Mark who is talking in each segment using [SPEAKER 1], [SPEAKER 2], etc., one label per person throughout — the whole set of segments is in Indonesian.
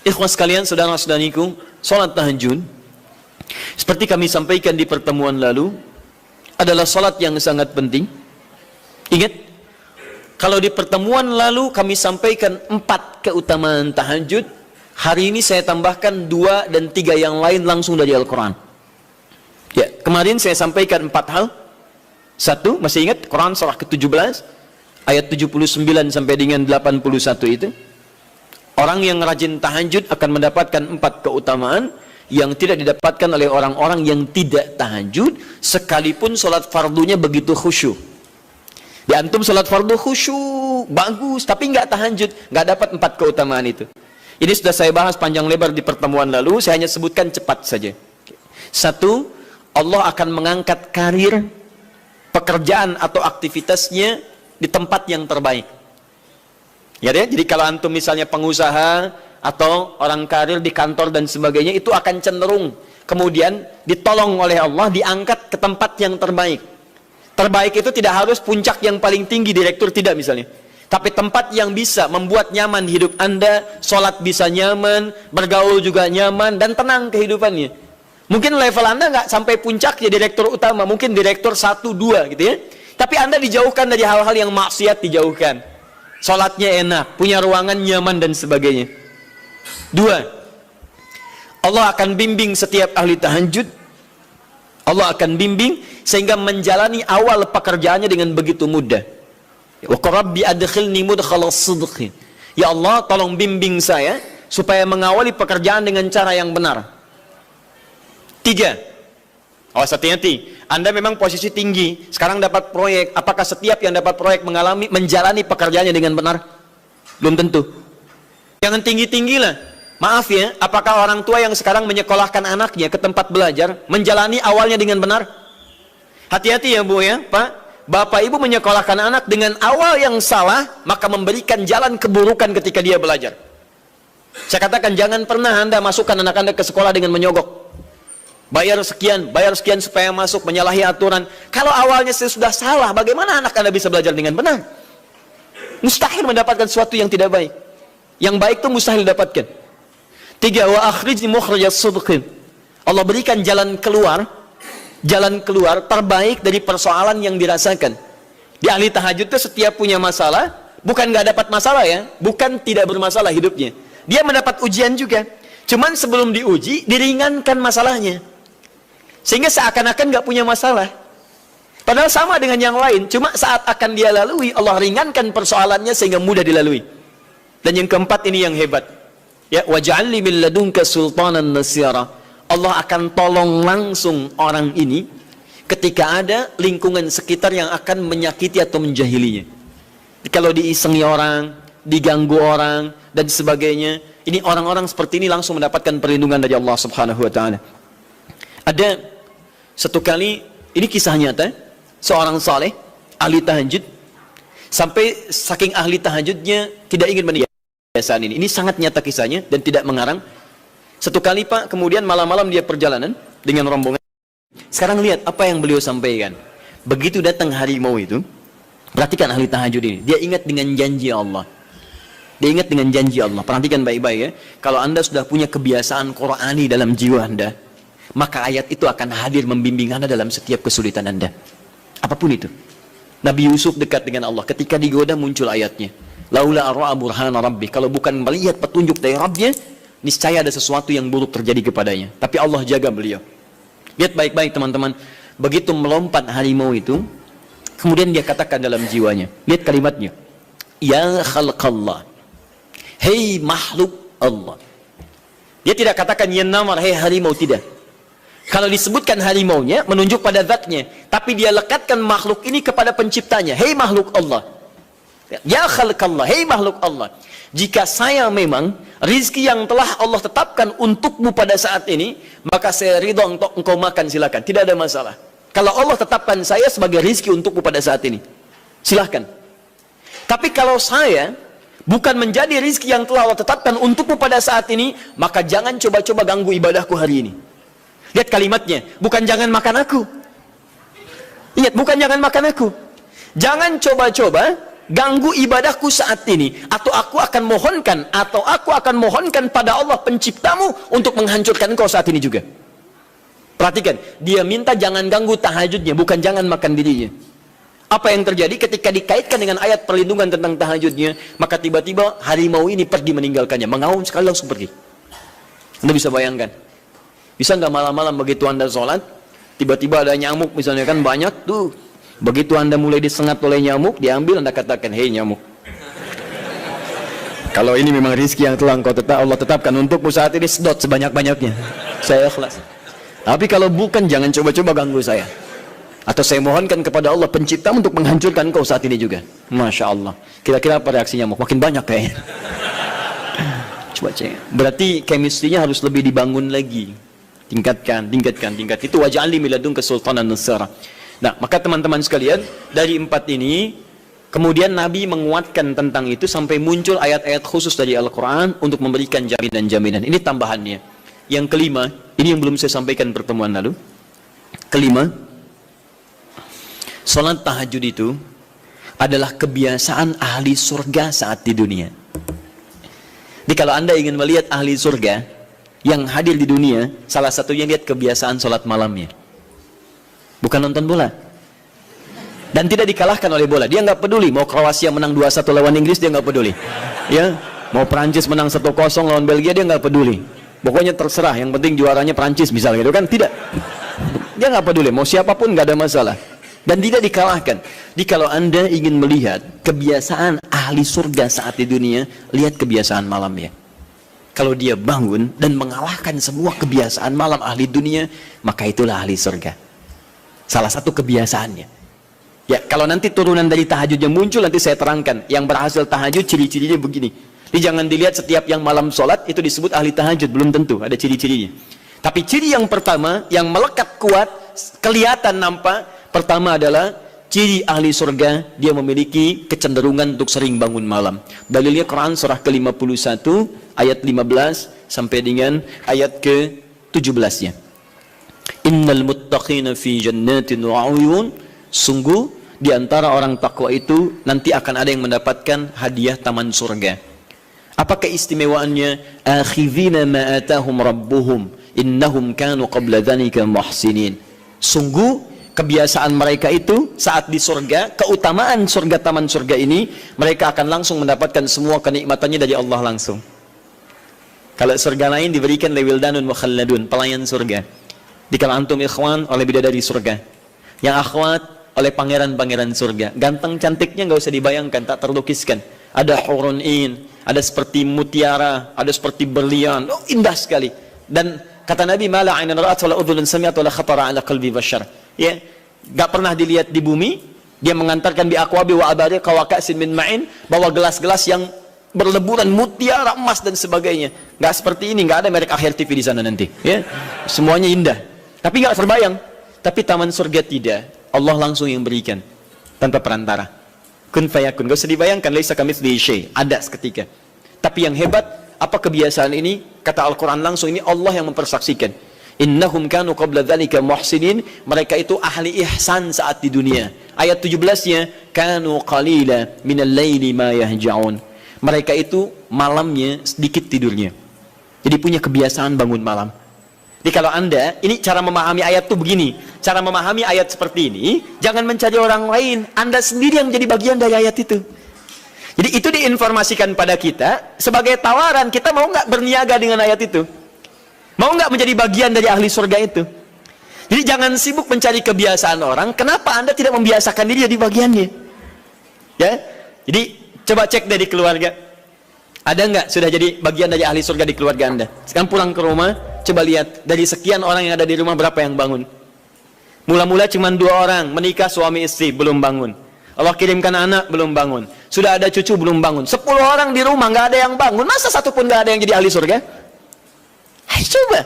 [SPEAKER 1] Ikhwas sekalian, saudara-saudariku, salat tahajud seperti kami sampaikan di pertemuan lalu adalah salat yang sangat penting. Ingat, kalau di pertemuan lalu kami sampaikan 4 keutamaan tahajud, hari ini saya tambahkan 2 dan 3 yang lain langsung dari Al-Quran. Ya, kemarin saya sampaikan 4 hal. 1, masih ingat Quran surah ke-17 ayat 79 sampai dengan 81 itu. Orang yang rajin tahajud akan mendapatkan 4 keutamaan yang tidak didapatkan oleh orang-orang yang tidak tahajud, sekalipun sholat fardunya begitu khusyuk. Di antum sholat fardu khusyuk, bagus, tapi nggak tahajud, nggak dapat 4 keutamaan itu. Ini sudah saya bahas panjang lebar di pertemuan lalu, saya hanya sebutkan cepat saja. 1, Allah akan mengangkat karir, pekerjaan atau aktivitasnya di tempat yang terbaik. Ya deh, jadi kalau antum misalnya pengusaha atau orang karir di kantor dan sebagainya, itu akan cenderung kemudian ditolong oleh Allah, diangkat ke tempat yang terbaik. Terbaik itu tidak harus puncak yang paling tinggi, direktur, tidak misalnya, tapi tempat yang bisa membuat nyaman hidup Anda, sholat bisa nyaman, bergaul juga nyaman, dan tenang kehidupannya. Mungkin level Anda nggak sampai puncak ya direktur utama, mungkin direktur 1, 2 gitu ya, tapi Anda dijauhkan dari hal-hal yang maksiat, dijauhkan. Sholatnya enak, punya ruangan nyaman dan sebagainya. 2, Allah akan bimbing setiap ahli tahajud. Allah akan bimbing sehingga menjalani awal pekerjaannya dengan begitu mudah. Wa rabbi adkhilni mudkhala sidqin. Ya Allah, tolong bimbing saya supaya mengawali pekerjaan dengan cara yang benar. 3, awas hati-hati. Anda memang posisi tinggi, sekarang dapat proyek. Apakah setiap yang dapat proyek menjalani pekerjaannya dengan benar? Belum tentu. Jangan tinggi-tinggi lah. Maaf ya, apakah orang tua yang sekarang menyekolahkan anaknya ke tempat belajar menjalani awalnya dengan benar? Hati-hati ya Bu ya, Pak. Bapak Ibu menyekolahkan anak dengan awal yang salah, maka memberikan jalan keburukan ketika dia belajar. Saya katakan, jangan pernah Anda masukkan anak Anda ke sekolah dengan menyogok. Bayar sekian supaya masuk, menyalahi aturan. Kalau awalnya sudah salah, bagaimana anak Anda bisa belajar dengan benar? Mustahil mendapatkan sesuatu yang tidak baik. Yang baik itu mustahil dapatkan. 3, wa akhrijni mukhrajas sidqin. Allah berikan jalan keluar terbaik dari persoalan yang dirasakan. Di ahli tahajud itu setiap punya masalah, bukan nggak dapat masalah ya, bukan tidak bermasalah hidupnya. Dia mendapat ujian juga. Cuman sebelum diuji, diringankan masalahnya. Sehingga seakan-akan nggak punya masalah. Padahal sama dengan yang lain. Cuma saat akan dia lalui, Allah ringankan persoalannya sehingga mudah dilalui. Dan yang keempat ini yang hebat. Ya, waj'alni min ladunka sultanan nasira. Allah akan tolong langsung orang ini ketika ada lingkungan sekitar yang akan menyakiti atau menjahilinya. Kalau diisengi orang, diganggu orang, dan sebagainya, ini orang-orang seperti ini langsung mendapatkan perlindungan dari Allah Subhanahu wa Ta'ala. Ada satu kali, ini kisah nyata, seorang saleh, ahli tahajud, sampai saking ahli tahajudnya tidak ingin meninggalkan kebiasaan ini. Ini sangat nyata kisahnya dan tidak mengarang. Satu kali Pak, kemudian malam-malam dia perjalanan dengan rombongan. Sekarang lihat apa yang beliau sampaikan. Begitu datang harimau itu, perhatikan ahli tahajud ini, dia ingat dengan janji Allah. Dia ingat dengan janji Allah. Perhatikan baik-baik ya. Kalau Anda sudah punya kebiasaan Qur'ani dalam jiwa Anda, maka ayat itu akan hadir membimbing Anda dalam setiap kesulitan Anda. Apapun itu. Nabi Yusuf dekat dengan Allah. Ketika digoda muncul ayatnya. Laula arra'a burhana rabbi. Kalau bukan melihat petunjuk dari Rabbnya, niscaya ada sesuatu yang buruk terjadi kepadanya. Tapi Allah jaga beliau. Lihat baik-baik teman-teman. Begitu melompat harimau itu, kemudian dia katakan dalam jiwanya. Lihat kalimatnya. Ya khalqallah. Hei makhluk Allah. Dia tidak katakan ya namar, hei harimau, tidak. Kalau disebutkan harimaunya menunjuk pada zatnya, tapi dia lekatkan makhluk ini kepada penciptanya. Hei makhluk Allah. Ya khalqallah, hei makhluk Allah. Jika saya memang rizki yang telah Allah tetapkan untukmu pada saat ini, maka saya ridho untuk engkau makan, silakan, tidak ada masalah. Kalau Allah tetapkan saya sebagai rizki untukmu pada saat ini, silahkan. Tapi kalau saya bukan menjadi rizki yang telah Allah tetapkan untukmu pada saat ini, maka jangan coba-coba ganggu ibadahku hari ini. Lihat kalimatnya, bukan jangan makan aku. Ingat, bukan jangan makan aku. Jangan coba-coba ganggu ibadahku saat ini, atau aku akan mohonkan pada Allah penciptamu untuk menghancurkan engkau saat ini juga. Perhatikan, dia minta jangan ganggu tahajudnya, bukan jangan makan dirinya. Apa yang terjadi ketika dikaitkan dengan ayat perlindungan tentang tahajudnya, maka tiba-tiba harimau ini pergi meninggalkannya, mengaum sekali langsung pergi. Anda bisa bayangkan, bisa nggak malam-malam begitu Anda sholat, tiba-tiba ada nyamuk misalnya, kan banyak tuh, begitu Anda mulai disengat oleh nyamuk, diambil, Anda katakan, hei nyamuk, kalau ini memang rezeki yang telah Allah tetapkan untukmu saat ini, sedot sebanyak-banyaknya, saya ikhlas. Tapi kalau bukan, jangan coba-coba ganggu saya. Atau saya mohonkan kepada Allah pencipta untuk menghancurkan kau saat ini juga. Masya Allah. Kira-kira apa reaksi nyamuk? Makin banyak kayaknya. Coba cek. Berarti chemistry-nya harus lebih dibangun lagi. Tingkatkan. Itu waj'alni min ladunka sultanan nasira. Nah, maka teman-teman sekalian, dari 4 ini, kemudian Nabi menguatkan tentang itu sampai muncul ayat-ayat khusus dari Al-Quran untuk memberikan jaminan-jaminan. Ini tambahannya. Yang kelima, ini yang belum saya sampaikan pertemuan lalu. Kelima, salat tahajud itu adalah kebiasaan ahli surga saat di dunia. Jadi kalau Anda ingin melihat ahli surga yang hadir di dunia, salah satunya lihat kebiasaan salat malamnya. Bukan nonton bola. Dan tidak dikalahkan oleh bola. Dia nggak peduli mau Kroasia menang 2-1 lawan Inggris, dia nggak peduli. Ya, mau Prancis menang 1-0 lawan Belgia, dia nggak peduli. Pokoknya terserah, yang penting juaranya Prancis misalnya gitu kan. Tidak. Dia nggak peduli, mau siapapun nggak ada masalah. Dan tidak dikalahkan. Jadi kalau Anda ingin melihat kebiasaan ahli surga saat di dunia, lihat kebiasaan malamnya. Kalau dia bangun dan mengalahkan semua kebiasaan malam ahli dunia, maka itulah ahli surga. Salah satu kebiasaannya. Ya, kalau nanti turunan dari tahajudnya muncul, nanti saya terangkan. Yang berhasil tahajud, ciri-cirinya begini. Jadi jangan dilihat setiap yang malam sholat, itu disebut ahli tahajud. Belum tentu, ada ciri-cirinya. Tapi ciri yang pertama, yang melekat kuat, kelihatan nampak, pertama adalah ciri ahli surga, dia memiliki kecenderungan untuk sering bangun malam. Dalilnya Quran surah ke-51 ayat 15 sampai dengan ayat ke-17-nya. Innal muttaqina fi jannatin wa 'uyun, sungguh di antara orang takwa itu nanti akan ada yang mendapatkan hadiah taman surga. Apa keistimewaannya? Akhidhina ma atahum rabbuhum innahum kanu qabla dzalika muhsinin. Sungguh kebiasaan mereka itu saat di surga, keutamaan surga, taman surga ini, mereka akan langsung mendapatkan semua kenikmatannya dari Allah langsung. Kalau surga lain diberikan lewildanun mukhalladun, pelayan surga. Di kalau antum ikhwan oleh bidadari surga, yang akhwat oleh pangeran-pangeran surga. Ganteng cantiknya nggak usah dibayangkan, tak terlukiskan. Ada hurun in, ada seperti mutiara, ada seperti berlian, oh, indah sekali. Dan kata Nabi, mala ainan ra'at wala udhunun sami'at wala khatara ala qalbi bashar. Ya, gak pernah dilihat di bumi. Dia mengantarkan bi aqwabi wa abariq wa ka'sin min ma'in, bawa gelas-gelas yang berleburan mutiara, emas dan sebagainya. Gak seperti ini, gak ada merek Akhir TV di sana nanti. Ya, semuanya indah. Tapi gak terbayang. Tapi taman surga tidak. Allah langsung yang berikan tanpa perantara. Kun fayakun. Gak usah dibayangkan, laisa kamitslihi syai', ada seketika. Tapi yang hebat, apa kebiasaan ini? Kata Al-Quran langsung, ini Allah yang mempersaksikan. Innahum kanu qabla dzalika muhsinin, mereka itu ahli ihsan saat di dunia. Ayat 17-nya, kanu qalila minal laili ma yahja'un. Mereka itu malamnya sedikit tidurnya. Jadi punya kebiasaan bangun malam. Jadi kalau Anda, ini cara memahami ayat itu begini. Cara memahami ayat seperti ini, jangan mencari orang lain. Anda sendiri yang menjadi bagian dari ayat itu. Jadi itu diinformasikan pada kita sebagai tawaran, kita mau nggak berniaga dengan ayat itu? Mau nggak menjadi bagian dari ahli surga itu? Jadi jangan sibuk mencari kebiasaan orang. Kenapa Anda tidak membiasakan diri jadi bagiannya? Ya, jadi coba cek dari keluarga. Ada nggak sudah jadi bagian dari ahli surga di keluarga Anda? Sekarang pulang ke rumah, coba lihat dari sekian orang yang ada di rumah berapa yang bangun? Mula-mula cuma 2 orang menikah suami istri belum bangun. Allah kirimkan anak belum bangun. Sudah ada cucu belum bangun. 10 orang di rumah nggak ada yang bangun. Masa satu pun nggak ada yang jadi ahli surga? Hai, coba.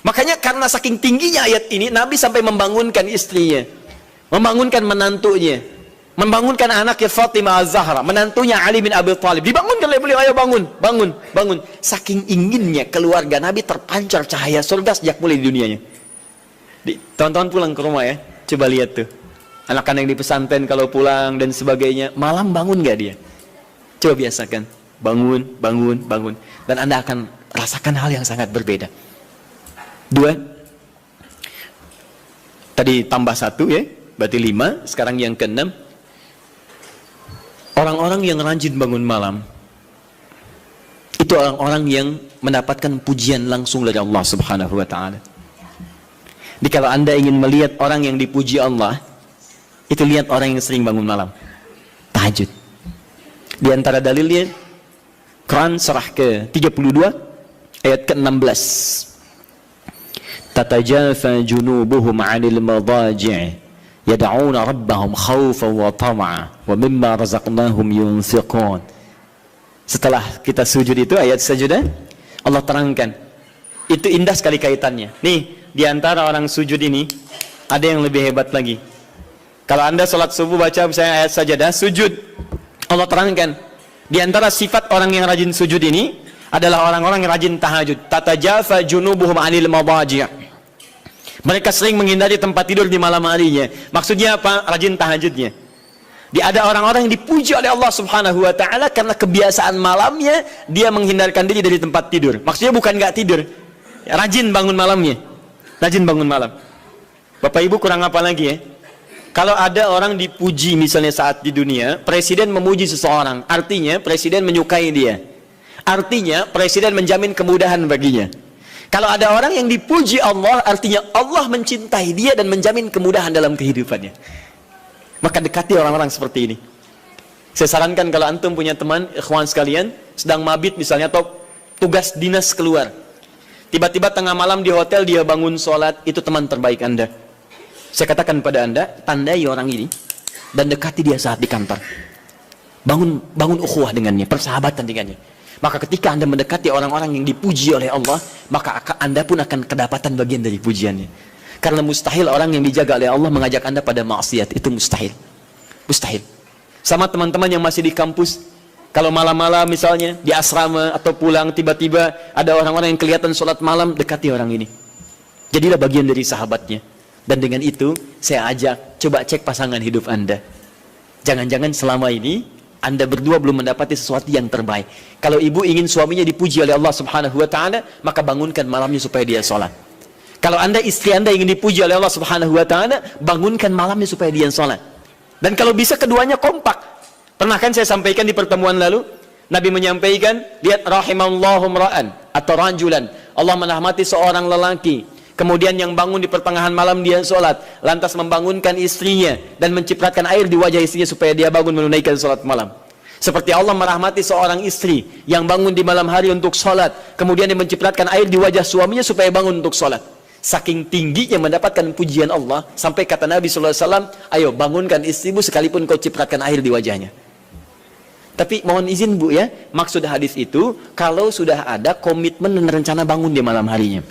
[SPEAKER 1] Makanya karena saking tingginya ayat ini, Nabi sampai membangunkan istrinya, membangunkan menantunya, membangunkan anaknya Fatimah Az-Zahra, menantunya Ali bin Abi Thalib. Dibangunkan oleh beliau, ayo bangun, bangun, bangun. Saking inginnya keluarga Nabi terpancar cahaya surga sejak mulai di dunianya. Teman-teman pulang ke rumah ya, coba lihat tuh. Anak-anak yang di pesantren kalau pulang dan sebagainya, malam bangun nggak dia? Coba biasakan, bangun, bangun, bangun. Dan Anda akan rasakan hal yang sangat berbeda. 2, tadi tambah 1 ya, berarti 5, sekarang yang ke-6. Orang-orang yang rajin bangun malam, itu orang-orang yang mendapatkan pujian langsung dari Allah Subhanahu wa Ta'ala. Jadi kalau Anda ingin melihat orang yang dipuji Allah, itu lihat orang yang sering bangun malam, tahajud. Di antara dalilnya, Quran surah ke-32 ayat ke-16. Tatajafa junubuhum 'anil madaji' yad'una rabbahum khawfan wa tam'a wa mimma razaqnahum yunfiqun. Setelah kita sujud itu ayat sajadah, Allah terangkan. Itu indah sekali kaitannya. Nih, di antara orang sujud ini ada yang lebih hebat lagi. Kalau Anda sholat subuh baca misalnya ayat sajadah, sujud, Allah terangkan. Di antara sifat orang yang rajin sujud ini adalah orang-orang yang rajin tahajud. Tatajafa junubuhum 'anil madaji'. Mereka sering menghindari tempat tidur di malam harinya. Maksudnya apa? Rajin tahajudnya. Ada orang-orang yang dipuji oleh Allah Subhanahu wa Ta'ala karena kebiasaan malamnya dia menghindarkan diri dari tempat tidur. Maksudnya bukan nggak tidur, rajin bangun malamnya. Rajin bangun malam. Bapak Ibu kurang apa lagi ya? Kalau ada orang dipuji misalnya saat di dunia, presiden memuji seseorang, artinya presiden menyukai dia. Artinya presiden menjamin kemudahan baginya. Kalau ada orang yang dipuji Allah, artinya Allah mencintai dia dan menjamin kemudahan dalam kehidupannya. Maka dekati orang-orang seperti ini. Saya sarankan kalau antum punya teman, ikhwan sekalian, sedang mabit misalnya atau tugas dinas keluar. Tiba-tiba tengah malam di hotel dia bangun sholat, itu teman terbaik Anda. Saya katakan pada Anda, tandai orang ini dan dekati dia saat di kantor. Bangun ukhuwah dengannya, persahabatan dengannya. Maka ketika Anda mendekati orang-orang yang dipuji oleh Allah, maka Anda pun akan kedapatan bagian dari pujiannya. Karena mustahil orang yang dijaga oleh Allah mengajak Anda pada maksiat, itu mustahil. Mustahil. Sama teman-teman yang masih di kampus, kalau malam-malam misalnya di asrama atau pulang tiba-tiba ada orang-orang yang kelihatan sholat malam, dekati orang ini. Jadilah bagian dari sahabatnya. Dan dengan itu saya ajak, coba cek pasangan hidup Anda. Jangan-jangan selama ini Anda berdua belum mendapati sesuatu yang terbaik. Kalau ibu ingin suaminya dipuji oleh Allah Subhanahu wa Ta'ala, maka bangunkan malamnya supaya dia sholat. Kalau Anda, istri Anda ingin dipuji oleh Allah Subhanahu wa Ta'ala, bangunkan malamnya supaya dia sholat. Dan kalau bisa keduanya kompak. Pernah kan saya sampaikan di pertemuan lalu, Nabi menyampaikan, lihat rahimallahu ra'an atau rajulan, Allah merahmati seorang lelaki, kemudian yang bangun di pertengahan malam dia sholat, lantas membangunkan istrinya dan mencipratkan air di wajah istrinya supaya dia bangun menunaikan sholat malam. Seperti Allah merahmati seorang istri yang bangun di malam hari untuk sholat, kemudian dia mencipratkan air di wajah suaminya supaya bangun untuk sholat. Saking tingginya mendapatkan pujian Allah, sampai kata Nabi SAW, ayo bangunkan istrimu sekalipun kau cipratkan air di wajahnya. Tapi mohon izin Bu ya, maksud hadis itu kalau sudah ada komitmen dan rencana bangun di malam harinya.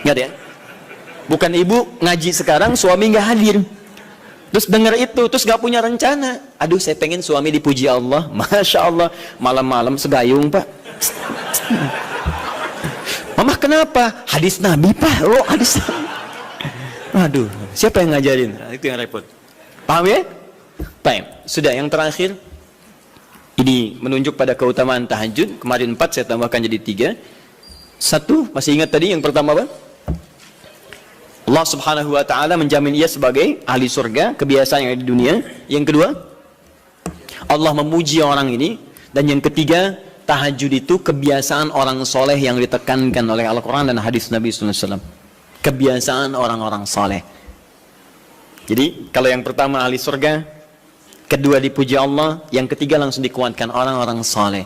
[SPEAKER 1] Ingat ya, bukan ibu ngaji sekarang suami nggak hadir, terus dengar itu terus nggak punya rencana. Aduh saya pengen suami dipuji Allah, masya Allah malam-malam segayung Pak. Mama kenapa? Hadis Nabi Pak. Oh hadis Nabi. Aduh siapa yang ngajarin? Nah, itu yang repot. Paham ya? Baik. Sudah yang terakhir. Ini menunjuk pada keutamaan tahajud. Kemarin 4 saya tambahkan jadi 3. 1 masih ingat tadi yang pertama apa? Allah Subhanahu wa Ta'ala menjamin ia sebagai ahli surga, kebiasaan yang ada di dunia. Yang kedua, Allah memuji orang ini. Dan yang ketiga, tahajud itu kebiasaan orang soleh yang ditekankan oleh Al-Quran dan hadis Nabi SAW. Kebiasaan orang-orang soleh. Jadi kalau yang pertama ahli surga, kedua dipuji Allah, yang ketiga langsung dikuatkan orang-orang soleh.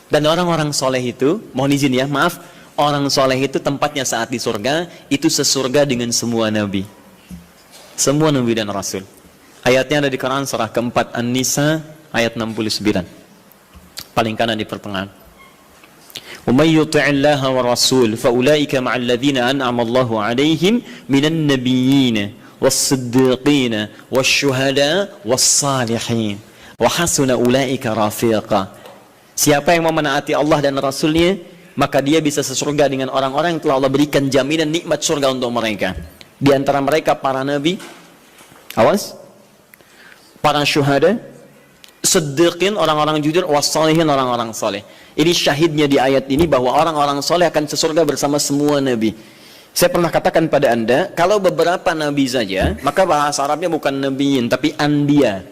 [SPEAKER 1] Dan orang-orang soleh itu, mohon izin ya, maaf, orang soleh itu tempatnya saat di surga, itu sesurga dengan semua nabi. Semua nabi dan rasul. Ayatnya ada di Quran surah keempat An-Nisa ayat 69. Paling kanan di pertengahan. Wa may yuti'illaha wa rasul fa ulaika ma'al ladzina an'ama Allahu 'alaihim minan nabiyyin was-siddiqin wasyuhada was-salihin wa hasuna ulaika rafiqa. Siapa yang mau menaati Allah dan Rasulnya, maka dia bisa sesurga dengan orang-orang yang telah Allah berikan jaminan nikmat surga untuk mereka. Di antara mereka para nabi, Awas. Para syuhada, siddiqin, orang-orang jujur, wassalihin, orang-orang saleh. Ini syahidnya di ayat ini bahwa orang-orang saleh akan sesurga bersama semua nabi. Saya pernah katakan pada Anda, kalau beberapa nabi saja, maka bahasa Arabnya bukan nabiyin, tapi anbiya.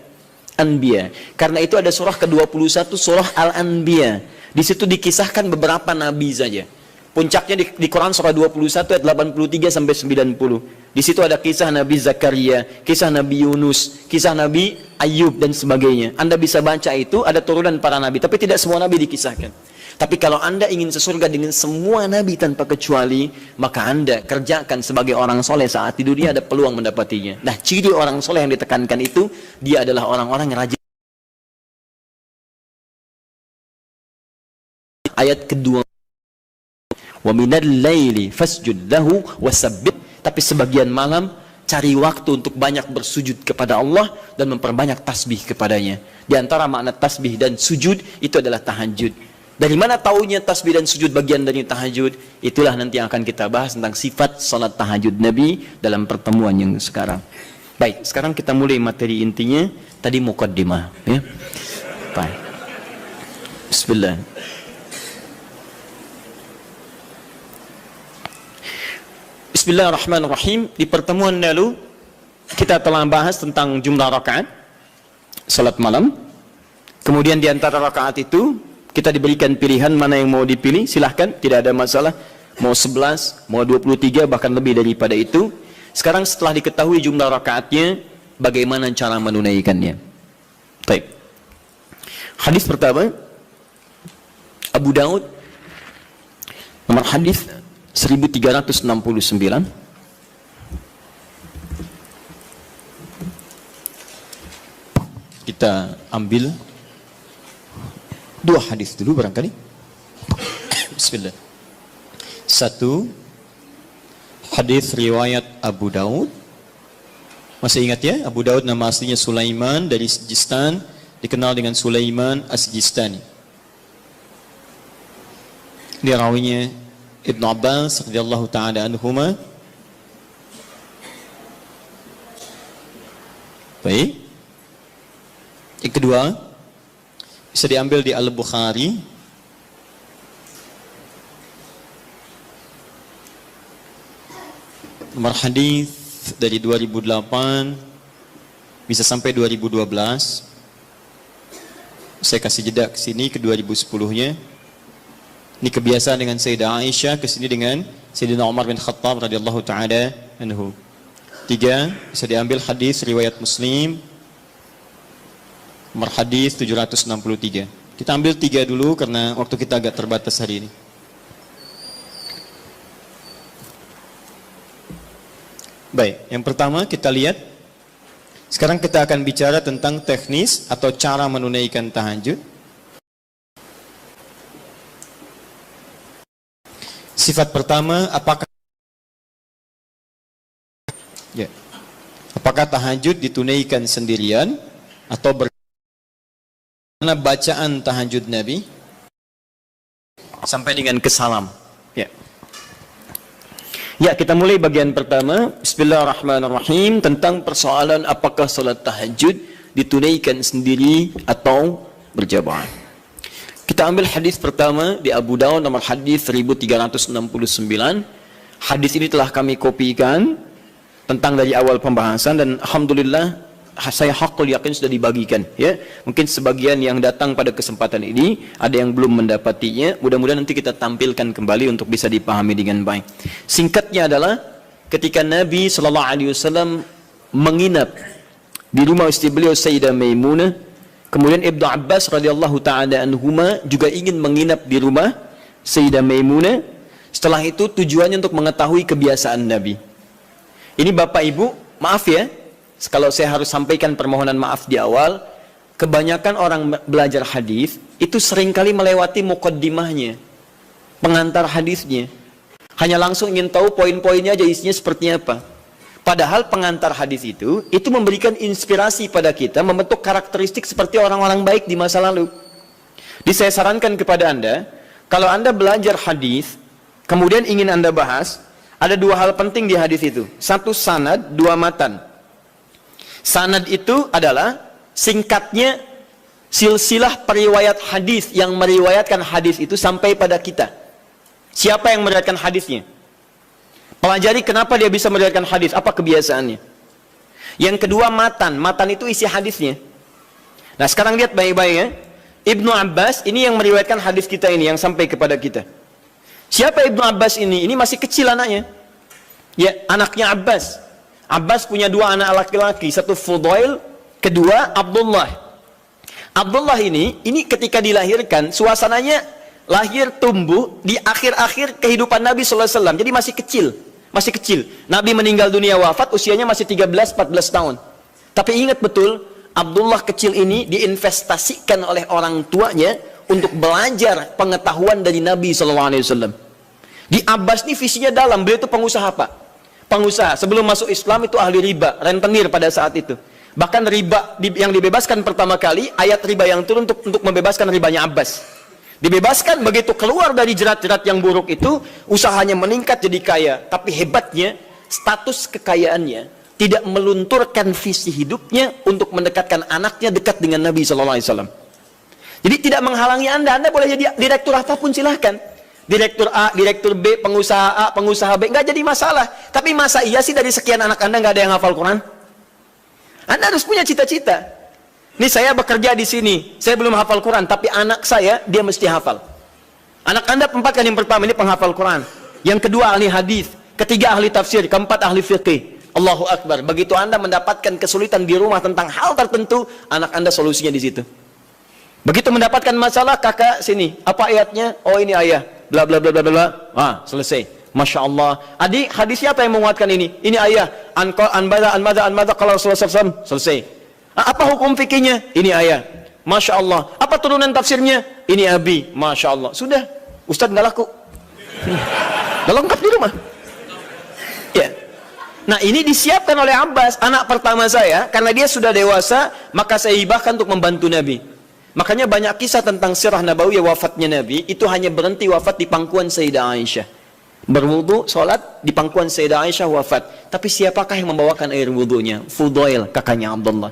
[SPEAKER 1] Anbiya. Karena itu ada surah ke-21, surah Al-Anbiya. Di situ dikisahkan beberapa nabi saja. Puncaknya di Quran surah 21 ayat 83 sampai 90. Di situ ada kisah Nabi Zakaria, kisah Nabi Yunus, kisah Nabi Ayub dan sebagainya. Anda bisa baca itu, ada turunan para nabi, tapi tidak semua nabi dikisahkan. Tapi kalau Anda ingin sesurga dengan semua nabi tanpa kecuali, maka Anda kerjakan sebagai orang soleh saat di dunia, ada peluang mendapatinya. Nah, ciri orang soleh yang ditekankan itu, dia adalah orang-orang yang rajin. Ayat kedua, wa minal laili fasjud lahu wasabbih. Tapi sebagian malam cari waktu untuk banyak bersujud kepada Allah dan memperbanyak tasbih kepadanya. Di antara makna tasbih dan sujud itu adalah tahajud. Dari mana taunya tasbih dan sujud bagian dari tahajud? Itulah nanti yang akan kita bahas tentang sifat salat tahajud Nabi dalam pertemuan yang sekarang. Baik, sekarang kita mulai materi intinya. Tadi muqaddimah, ya. Baik. Bismillah. Bismillahirrahmanirrahim. Di pertemuan lalu kita telah bahas tentang jumlah rakaat salat malam. Kemudian di antara rakaat itu kita diberikan pilihan mana yang mau dipilih, silahkan, tidak ada masalah. Mau 11, mau 23, bahkan lebih daripada itu. Sekarang setelah diketahui jumlah rakaatnya, bagaimana cara menunaikannya? Baik. Hadis pertama, Abu Daud, nomor hadis 1369. Kita ambil dua hadis dulu barangkali. Bismillah. Satu, hadis riwayat Abu Daud. Masih ingat ya? Abu Daud nama aslinya Sulaiman dari Sijistan, dikenal dengan Sulaiman As-Sijistani. Dia rawinya Ibn Abbas radhiyallahu ta'ala anhuma. Baik. Yang kedua, bisa diambil di Al-Bukhari. Nomor hadis dari 2008 bisa sampai 2012. Saya kasih jeda ke sini ke 2010-nya. Ini kebiasaan dengan Sayyidah Aisyah, ke sini dengan Sayyidina Umar bin Khattab radhiyallahu taala anhu. Tiga, bisa diambil hadis riwayat Muslim, nomor hadis 763. Kita ambil tiga dulu karena waktu kita agak terbatas hari ini. Baik, yang pertama kita lihat. Sekarang kita akan bicara tentang teknis atau cara menunaikan tahajud. Sifat pertama, apakah tahajud ditunaikan sendirian atau bagaimana bacaan tahajud Nabi sampai dengan ke salam. Ya, kita mulai bagian pertama. Bismillahirrahmanirrahim, tentang persoalan apakah salat tahajud ditunaikan sendiri atau berjamaah. Kita ambil hadis pertama di Abu Daud nomor hadis 1369. Hadis ini telah kami kopikan tentang dari awal pembahasan dan alhamdulillah saya hakul yakin sudah dibagikan, ya. Mungkin sebagian yang datang pada kesempatan ini ada yang belum mendapatinya. Mudah-mudahan nanti kita tampilkan kembali untuk bisa dipahami dengan baik. Singkatnya adalah ketika Nabi sallallahu alaihi wasallam menginap di rumah istri beliau Sayyidah Maimunah, kemudian Ibnu Abbas radhiyallahu taala anhuma juga ingin menginap di rumah Sayyidah Maimunah. Setelah itu tujuannya untuk mengetahui kebiasaan Nabi. Ini Bapak Ibu, maaf ya, kalau saya harus sampaikan permohonan maaf di awal. Kebanyakan orang belajar hadis itu seringkali melewati muqaddimahnya, pengantar hadisnya. Hanya langsung ingin tahu poin-poinnya aja, isinya seperti apa. Padahal pengantar hadis itu memberikan inspirasi pada kita membentuk karakteristik seperti orang-orang baik di masa lalu. Jadi saya sarankan kepada Anda, kalau Anda belajar hadis, kemudian ingin Anda bahas, ada dua hal penting di hadis itu. Satu sanad, dua matan. Sanad itu adalah singkatnya silsilah periwayat hadis yang meriwayatkan hadis itu sampai pada kita. Siapa yang meriwayatkan hadisnya? Pelajari kenapa dia bisa meriwayatkan hadis, apa kebiasaannya. Yang kedua, matan. Matan itu isi hadisnya. Nah, sekarang lihat baik-baik ya. Ibnu Abbas ini yang meriwayatkan hadis kita ini, yang sampai kepada kita. Siapa Ibnu Abbas ini? Ini masih kecil anaknya. Ya, anaknya Abbas. Abbas punya dua anak laki-laki, satu Fudail, kedua Abdullah. Abdullah ini ketika dilahirkan, suasananya lahir tumbuh di akhir-akhir kehidupan Nabi SAW. Jadi masih kecil. Nabi meninggal dunia wafat, usianya masih 13-14 tahun. Tapi ingat betul, Abdullah kecil ini diinvestasikan oleh orang tuanya untuk belajar pengetahuan dari Nabi SAW. Di Abbas ini visinya dalam, beliau itu pengusaha Pak. Pengusaha, sebelum masuk Islam itu ahli riba, rentenir pada saat itu. Bahkan riba yang dibebaskan pertama kali, ayat riba yang turun untuk membebaskan ribanya Abbas. Dibebaskan, begitu keluar dari jerat-jerat yang buruk itu, usahanya meningkat jadi kaya. Tapi hebatnya, status kekayaannya tidak melunturkan visi hidupnya untuk mendekatkan anaknya dekat dengan Nabi SAW. Jadi tidak menghalangi Anda boleh jadi direktur apapun silahkan. Direktur A, direktur B, pengusaha A, pengusaha B, nggak jadi masalah. Tapi masa iya sih dari sekian anak Anda nggak ada yang hafal Quran? Anda harus punya cita-cita. Ini saya bekerja di sini, saya belum hafal Quran, tapi anak saya, dia mesti hafal. Anak Anda empatkan, yang pertama ini penghafal Quran, yang kedua ahli hadis, ketiga ahli tafsir, keempat ahli fiqih. Allahu Akbar. Begitu Anda mendapatkan kesulitan di rumah tentang hal tertentu, anak Anda solusinya di situ. Begitu mendapatkan masalah, kakak sini, apa ayatnya? Oh ini ayat, bla bla bla bla bla. Selesai. Masya Allah. Adik, hadis siapa yang menguatkan ini? Ini ayat. An-mada kalau selesai. Apa hukum fikihnya? Ini ayat. Masya Allah. Apa turunan tafsirnya? Ini abi. Masya Allah. Sudah. Ustaz nggak laku. Nggak lengkap di rumah. Ya. Nah, ini disiapkan oleh Abbas, anak pertama saya. Karena dia sudah dewasa, maka saya hibahkan untuk membantu Nabi. Makanya banyak kisah tentang sirah Nabawiyah wafatnya Nabi, itu hanya berhenti wafat di pangkuan Sayyidah Aisyah. Berwudu, sholat, di pangkuan Sayyidah Aisyah wafat. Tapi siapakah yang membawakan air wudunya? Fudail, kakaknya Abdullah.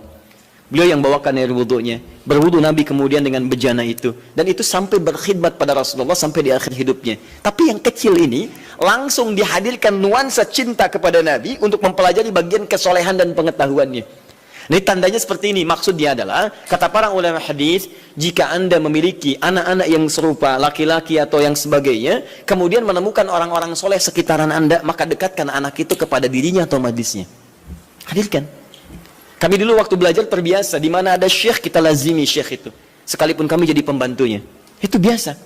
[SPEAKER 1] Beliau yang bawakan air wudunya. Berwudu Nabi kemudian dengan bejana itu. Dan itu sampai berkhidmat pada Rasulullah sampai di akhir hidupnya. Tapi yang kecil ini langsung dihadirkan nuansa cinta kepada Nabi untuk mempelajari bagian kesolehan dan pengetahuannya. Ini tandanya seperti ini. Maksudnya adalah, kata para ulama hadis, jika Anda memiliki anak-anak yang serupa, laki-laki atau yang sebagainya, kemudian menemukan orang-orang soleh sekitaran Anda, maka dekatkan anak itu kepada dirinya atau majlisnya. Hadirkan. Kami dulu waktu belajar terbiasa, di mana ada syekh kita lazimi syekh itu. Sekalipun kami jadi pembantunya. Itu biasa.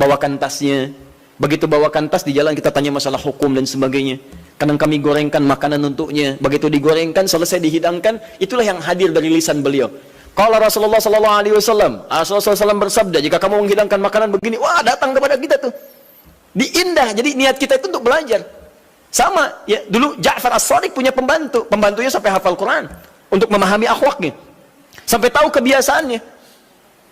[SPEAKER 1] Bawakan tasnya. Begitu bawakan tas, di jalan kita tanya masalah hukum dan sebagainya. Kadang kami gorengkan makanan untuknya. Begitu digorengkan, selesai dihidangkan, itulah yang hadir dari lisan beliau. Kalau Rasulullah SAW, Rasulullah SAW bersabda, jika kamu menghidangkan makanan begini, wah datang kepada kita tuh. Diindah, jadi niat kita itu untuk belajar. Sama, ya dulu Ja'far As-Shadiq punya pembantu. Pembantunya sampai hafal Quran. Untuk memahami akhlaknya, sampai tahu kebiasaannya.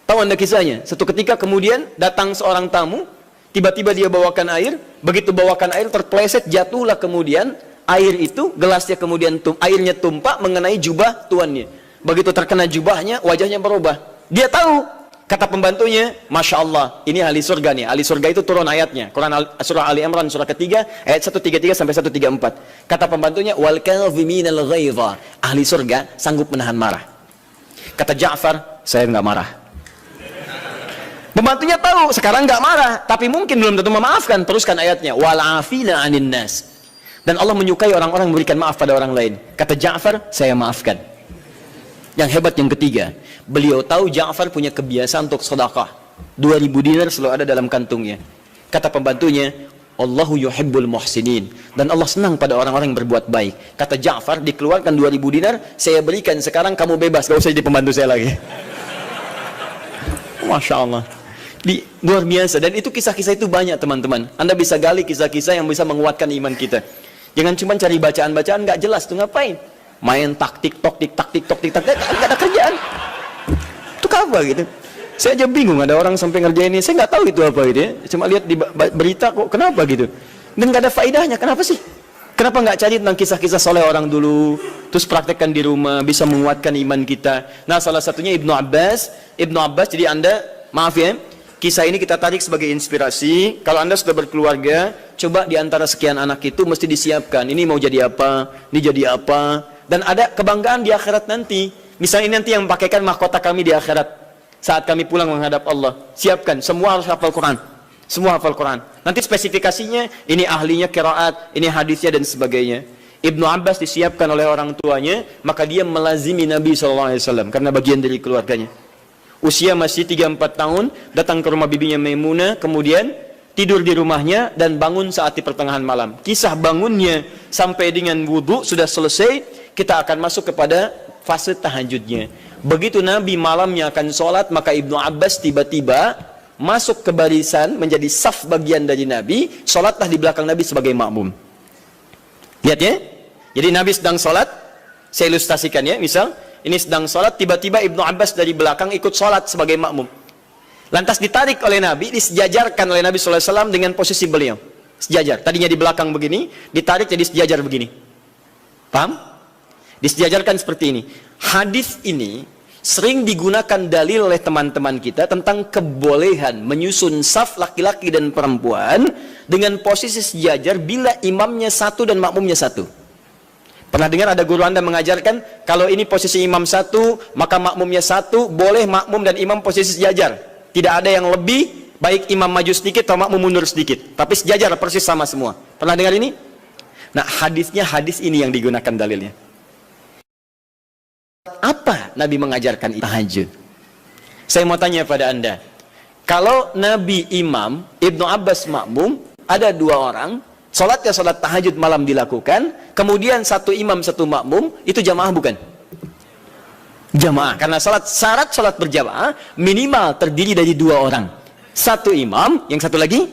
[SPEAKER 1] Tahu Anda kisahnya? Satu ketika kemudian datang seorang tamu, tiba-tiba dia bawakan air, begitu bawakan air terpleset, jatuhlah kemudian air itu, gelasnya kemudian airnya tumpah mengenai jubah tuannya. Begitu terkena jubahnya, wajahnya berubah. Dia tahu, kata pembantunya, Masya Allah, ini ahli surga nih. Ahli surga itu turun ayatnya. Quran surah Ali Imran surah ketiga, ayat 133 sampai 134. Kata pembantunya, wal kadhiminal ghaidha. Ahli surga sanggup menahan marah. Kata Ja'far, saya nggak marah. Pembantunya tahu, sekarang nggak marah, tapi mungkin belum tentu memaafkan. Teruskan ayatnya, wal afina 'anin nas. Dan Allah menyukai orang-orang memberikan maaf pada orang lain. Kata Ja'far, saya maafkan. Yang hebat yang ketiga, beliau tahu Ja'far punya kebiasaan untuk sedekah. 2000 dinar selalu ada dalam kantungnya. Kata pembantunya, Allahu yuhibbul muhsinin. Dan Allah senang pada orang-orang yang berbuat baik. Kata Ja'far, dikeluarkan 2000 dinar, saya berikan, sekarang kamu bebas, gak usah jadi pembantu saya lagi. Masya Allah. Luar biasa. Dan itu kisah-kisah itu banyak teman-teman. Anda bisa gali kisah-kisah yang bisa menguatkan iman kita. Jangan cuma cari bacaan-bacaan gak jelas tuh, ngapain? Main tik-tok, gak ada kerjaan. Itu apa gitu? Saya aja bingung, ada orang sampai ngerjain ini, saya nggak tahu itu apa gitu ya. Cuma lihat di berita kok, kenapa gitu? Dan nggak ada faedahnya, kenapa sih? Kenapa nggak cari tentang kisah-kisah soleh orang dulu? terus praktekkan di rumah, bisa menguatkan iman kita. Nah, salah satunya Ibnu Abbas. Jadi Anda, maaf ya, kisah ini kita tarik sebagai inspirasi. Kalau Anda sudah berkeluarga, coba di antara sekian anak itu mesti disiapkan. Ini mau jadi apa, ini jadi apa. Dan ada kebanggaan di akhirat nanti. Misalnya ini nanti yang pakaikan mahkota kami di akhirat. Saat kami pulang menghadap Allah. Siapkan, semua harus hafal Quran. Semua hafal Quran. Nanti spesifikasinya, ini ahlinya qiraat, ini hadisnya dan sebagainya. Ibnu Abbas disiapkan oleh orang tuanya, maka dia melazimi Nabi SAW karena bagian dari keluarganya. Usia masih 3-4 tahun, datang ke rumah bibinya Maimunah, kemudian tidur di rumahnya dan bangun saat di pertengahan malam. Kisah bangunnya sampai dengan wudhu sudah selesai, kita akan masuk kepada fase tahajudnya. Begitu Nabi malamnya akan sholat, maka Ibnu Abbas tiba-tiba masuk ke barisan, menjadi saf bagian dari Nabi, sholatlah di belakang Nabi sebagai makmum. Lihat ya, jadi Nabi sedang sholat, saya ilustrasikan ya, misal ini sedang sholat, tiba-tiba Ibnu Abbas dari belakang ikut sholat sebagai makmum. Lantas ditarik oleh Nabi, disejajarkan oleh Nabi SAW dengan posisi beliau. Sejajar, tadinya di belakang begini, ditarik jadi sejajar begini. Paham? Disejajarkan seperti ini. Hadis ini sering digunakan dalil oleh teman-teman kita tentang kebolehan menyusun saf laki-laki dan perempuan dengan posisi sejajar bila imamnya satu dan makmumnya satu. Pernah dengar ada guru Anda mengajarkan kalau ini posisi imam satu maka makmumnya satu, boleh makmum dan imam posisi sejajar, tidak ada yang lebih, baik imam maju sedikit atau makmum mundur sedikit, tapi sejajar persis sama semua. Pernah dengar ini? Nah, hadisnya hadis ini yang digunakan dalilnya. Apa Nabi mengajarkan tahajud? Saya mau tanya pada Anda, kalau Nabi imam, Ibnu Abbas makmum, ada dua orang, sholatnya sholat tahajud malam dilakukan, kemudian satu imam satu makmum, itu jamaah bukan? Jamaah, karena syarat sholat berjamaah minimal terdiri dari dua orang, satu imam, yang satu lagi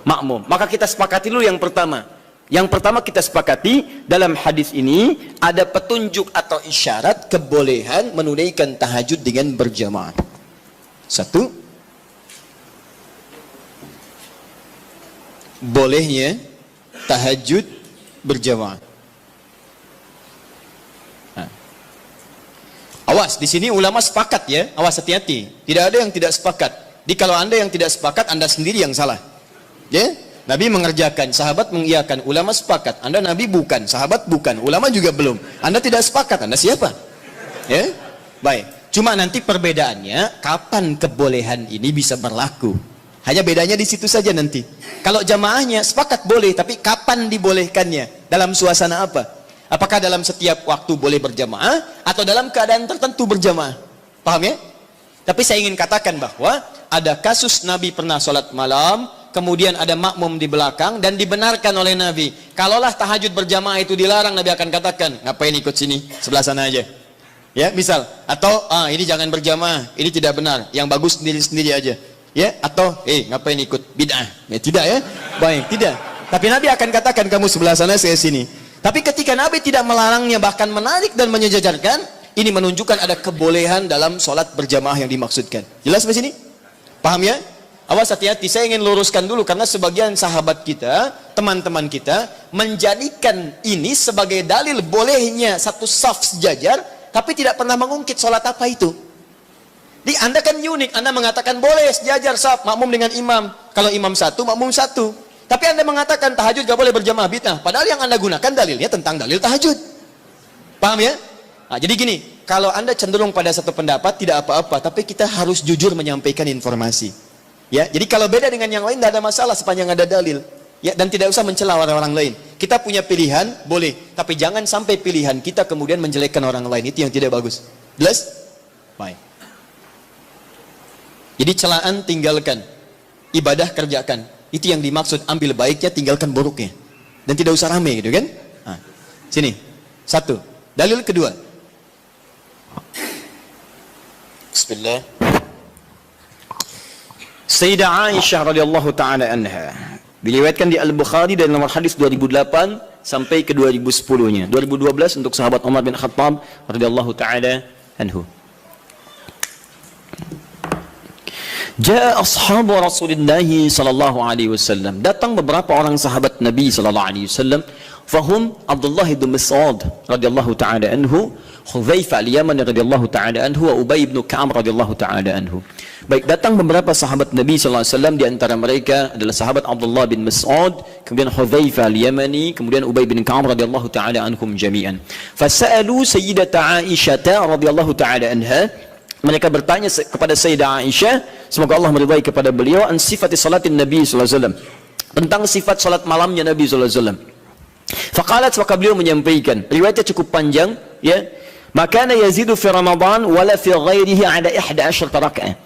[SPEAKER 1] makmum. Maka kita sepakati dulu yang pertama. Yang pertama kita sepakati, dalam hadis ini ada petunjuk atau isyarat kebolehan menunaikan tahajud dengan berjamaah. Satu, bolehnya tahajud berjamaah. Nah. Awas, di sini ulama sepakat ya, awas hati-hati. Tidak ada yang tidak sepakat. Jadi kalau Anda yang tidak sepakat, Anda sendiri yang salah. Ya? Nabi mengerjakan, sahabat mengiyakan, ulama sepakat. Anda Nabi bukan, sahabat bukan, ulama juga belum. Anda tidak sepakat, Anda siapa? Ya? Baik. Cuma nanti perbedaannya, kapan kebolehan ini bisa berlaku. Hanya bedanya di situ saja nanti. Kalau jamaahnya sepakat boleh, tapi kapan dibolehkannya? Dalam suasana apa? Apakah dalam setiap waktu boleh berjamaah, atau dalam keadaan tertentu berjamaah? Paham ya? Tapi saya ingin katakan bahwa ada kasus Nabi pernah sholat malam, kemudian ada makmum di belakang dan dibenarkan oleh Nabi. Kalaulah tahajud berjamaah itu dilarang, Nabi akan katakan, ngapain ikut sini, sebelah sana aja. Ya, misal, atau ini jangan berjamaah, ini tidak benar, yang bagus sendiri-sendiri aja. Ya, atau ngapain ikut bid'ah? Ya, tidak ya. Baik, tidak. Tapi Nabi akan katakan, kamu sebelah sana, saya sini. Tapi ketika Nabi tidak melarangnya, bahkan menarik dan menyejajarkan, ini menunjukkan ada kebolehan dalam sholat berjamaah yang dimaksudkan. Jelas sampai sini? Paham ya? Awas hati-hati, saya ingin luruskan dulu karena sebagian sahabat kita, teman-teman kita menjadikan ini sebagai dalil bolehnya satu saf sejajar, tapi tidak pernah mengungkit sholat apa itu. Di Anda kan unik, Anda mengatakan boleh sejajar saf, makmum dengan imam. Kalau imam satu, makmum satu. Tapi Anda mengatakan tahajud gak boleh berjamaah, bid'ah. Padahal yang Anda gunakan dalilnya tentang dalil tahajud. Paham ya? Nah, jadi gini, kalau Anda cenderung pada satu pendapat tidak apa-apa, tapi kita harus jujur menyampaikan informasi. Ya, jadi kalau beda dengan yang lain tidak ada masalah sepanjang ada dalil. Ya, dan tidak usah mencela orang-orang lain. Kita punya pilihan, boleh, tapi jangan sampai pilihan kita kemudian menjelekkan orang lain. Itu yang tidak bagus. Jelas? Baik. Jadi celaan tinggalkan, ibadah kerjakan. Itu yang dimaksud, ambil baiknya, tinggalkan buruknya. Dan tidak usah rame gitu kan? Nah, sini. Satu. Dalil kedua. Bismillah. Sayyidah Aisyah radhiyallahu taala anha diriwayatkan di Al-Bukhari dari nomor hadis 2008 sampai ke 2010-nya. 2012 untuk sahabat Umar bin Khattab radhiyallahu taala anhu. Ja'a ashabu Rasulullah sallallahu alaihi wasallam. Datang beberapa orang sahabat Nabi sallallahu alaihi wasallam. Fahum Abdullah bin Mas'ud radhiyallahu taala anhu, Hudzaifah al-Yamani radhiyallahu taala anhu, wa Ubay bin Ka'ab radhiyallahu taala anhu. Baik, datang beberapa sahabat Nabi sallallahu alaihi wasallam, di antara mereka adalah sahabat Abdullah bin Mas'ud, kemudian Hudzaifah al-Yamani, kemudian Ubay bin Ka'ab radhiyallahu taala anhum jami'an. Fasa'alu Sayyidata Aisyah radhiyallahu taala anha. Mereka bertanya kepada Sayyidah Aisyah, semoga Allah meridai kepada beliau, an sifati salatin Nabi sallallahu alaihi wasallam, tentang sifat salat malamnya Nabi sallallahu alaihi wasallam. Faqalat, maka beliau menyampaikan, riwayatnya cukup panjang, ya. Maka yazidu fi Ramadan wala fi ghairihi ada 11 rakaat.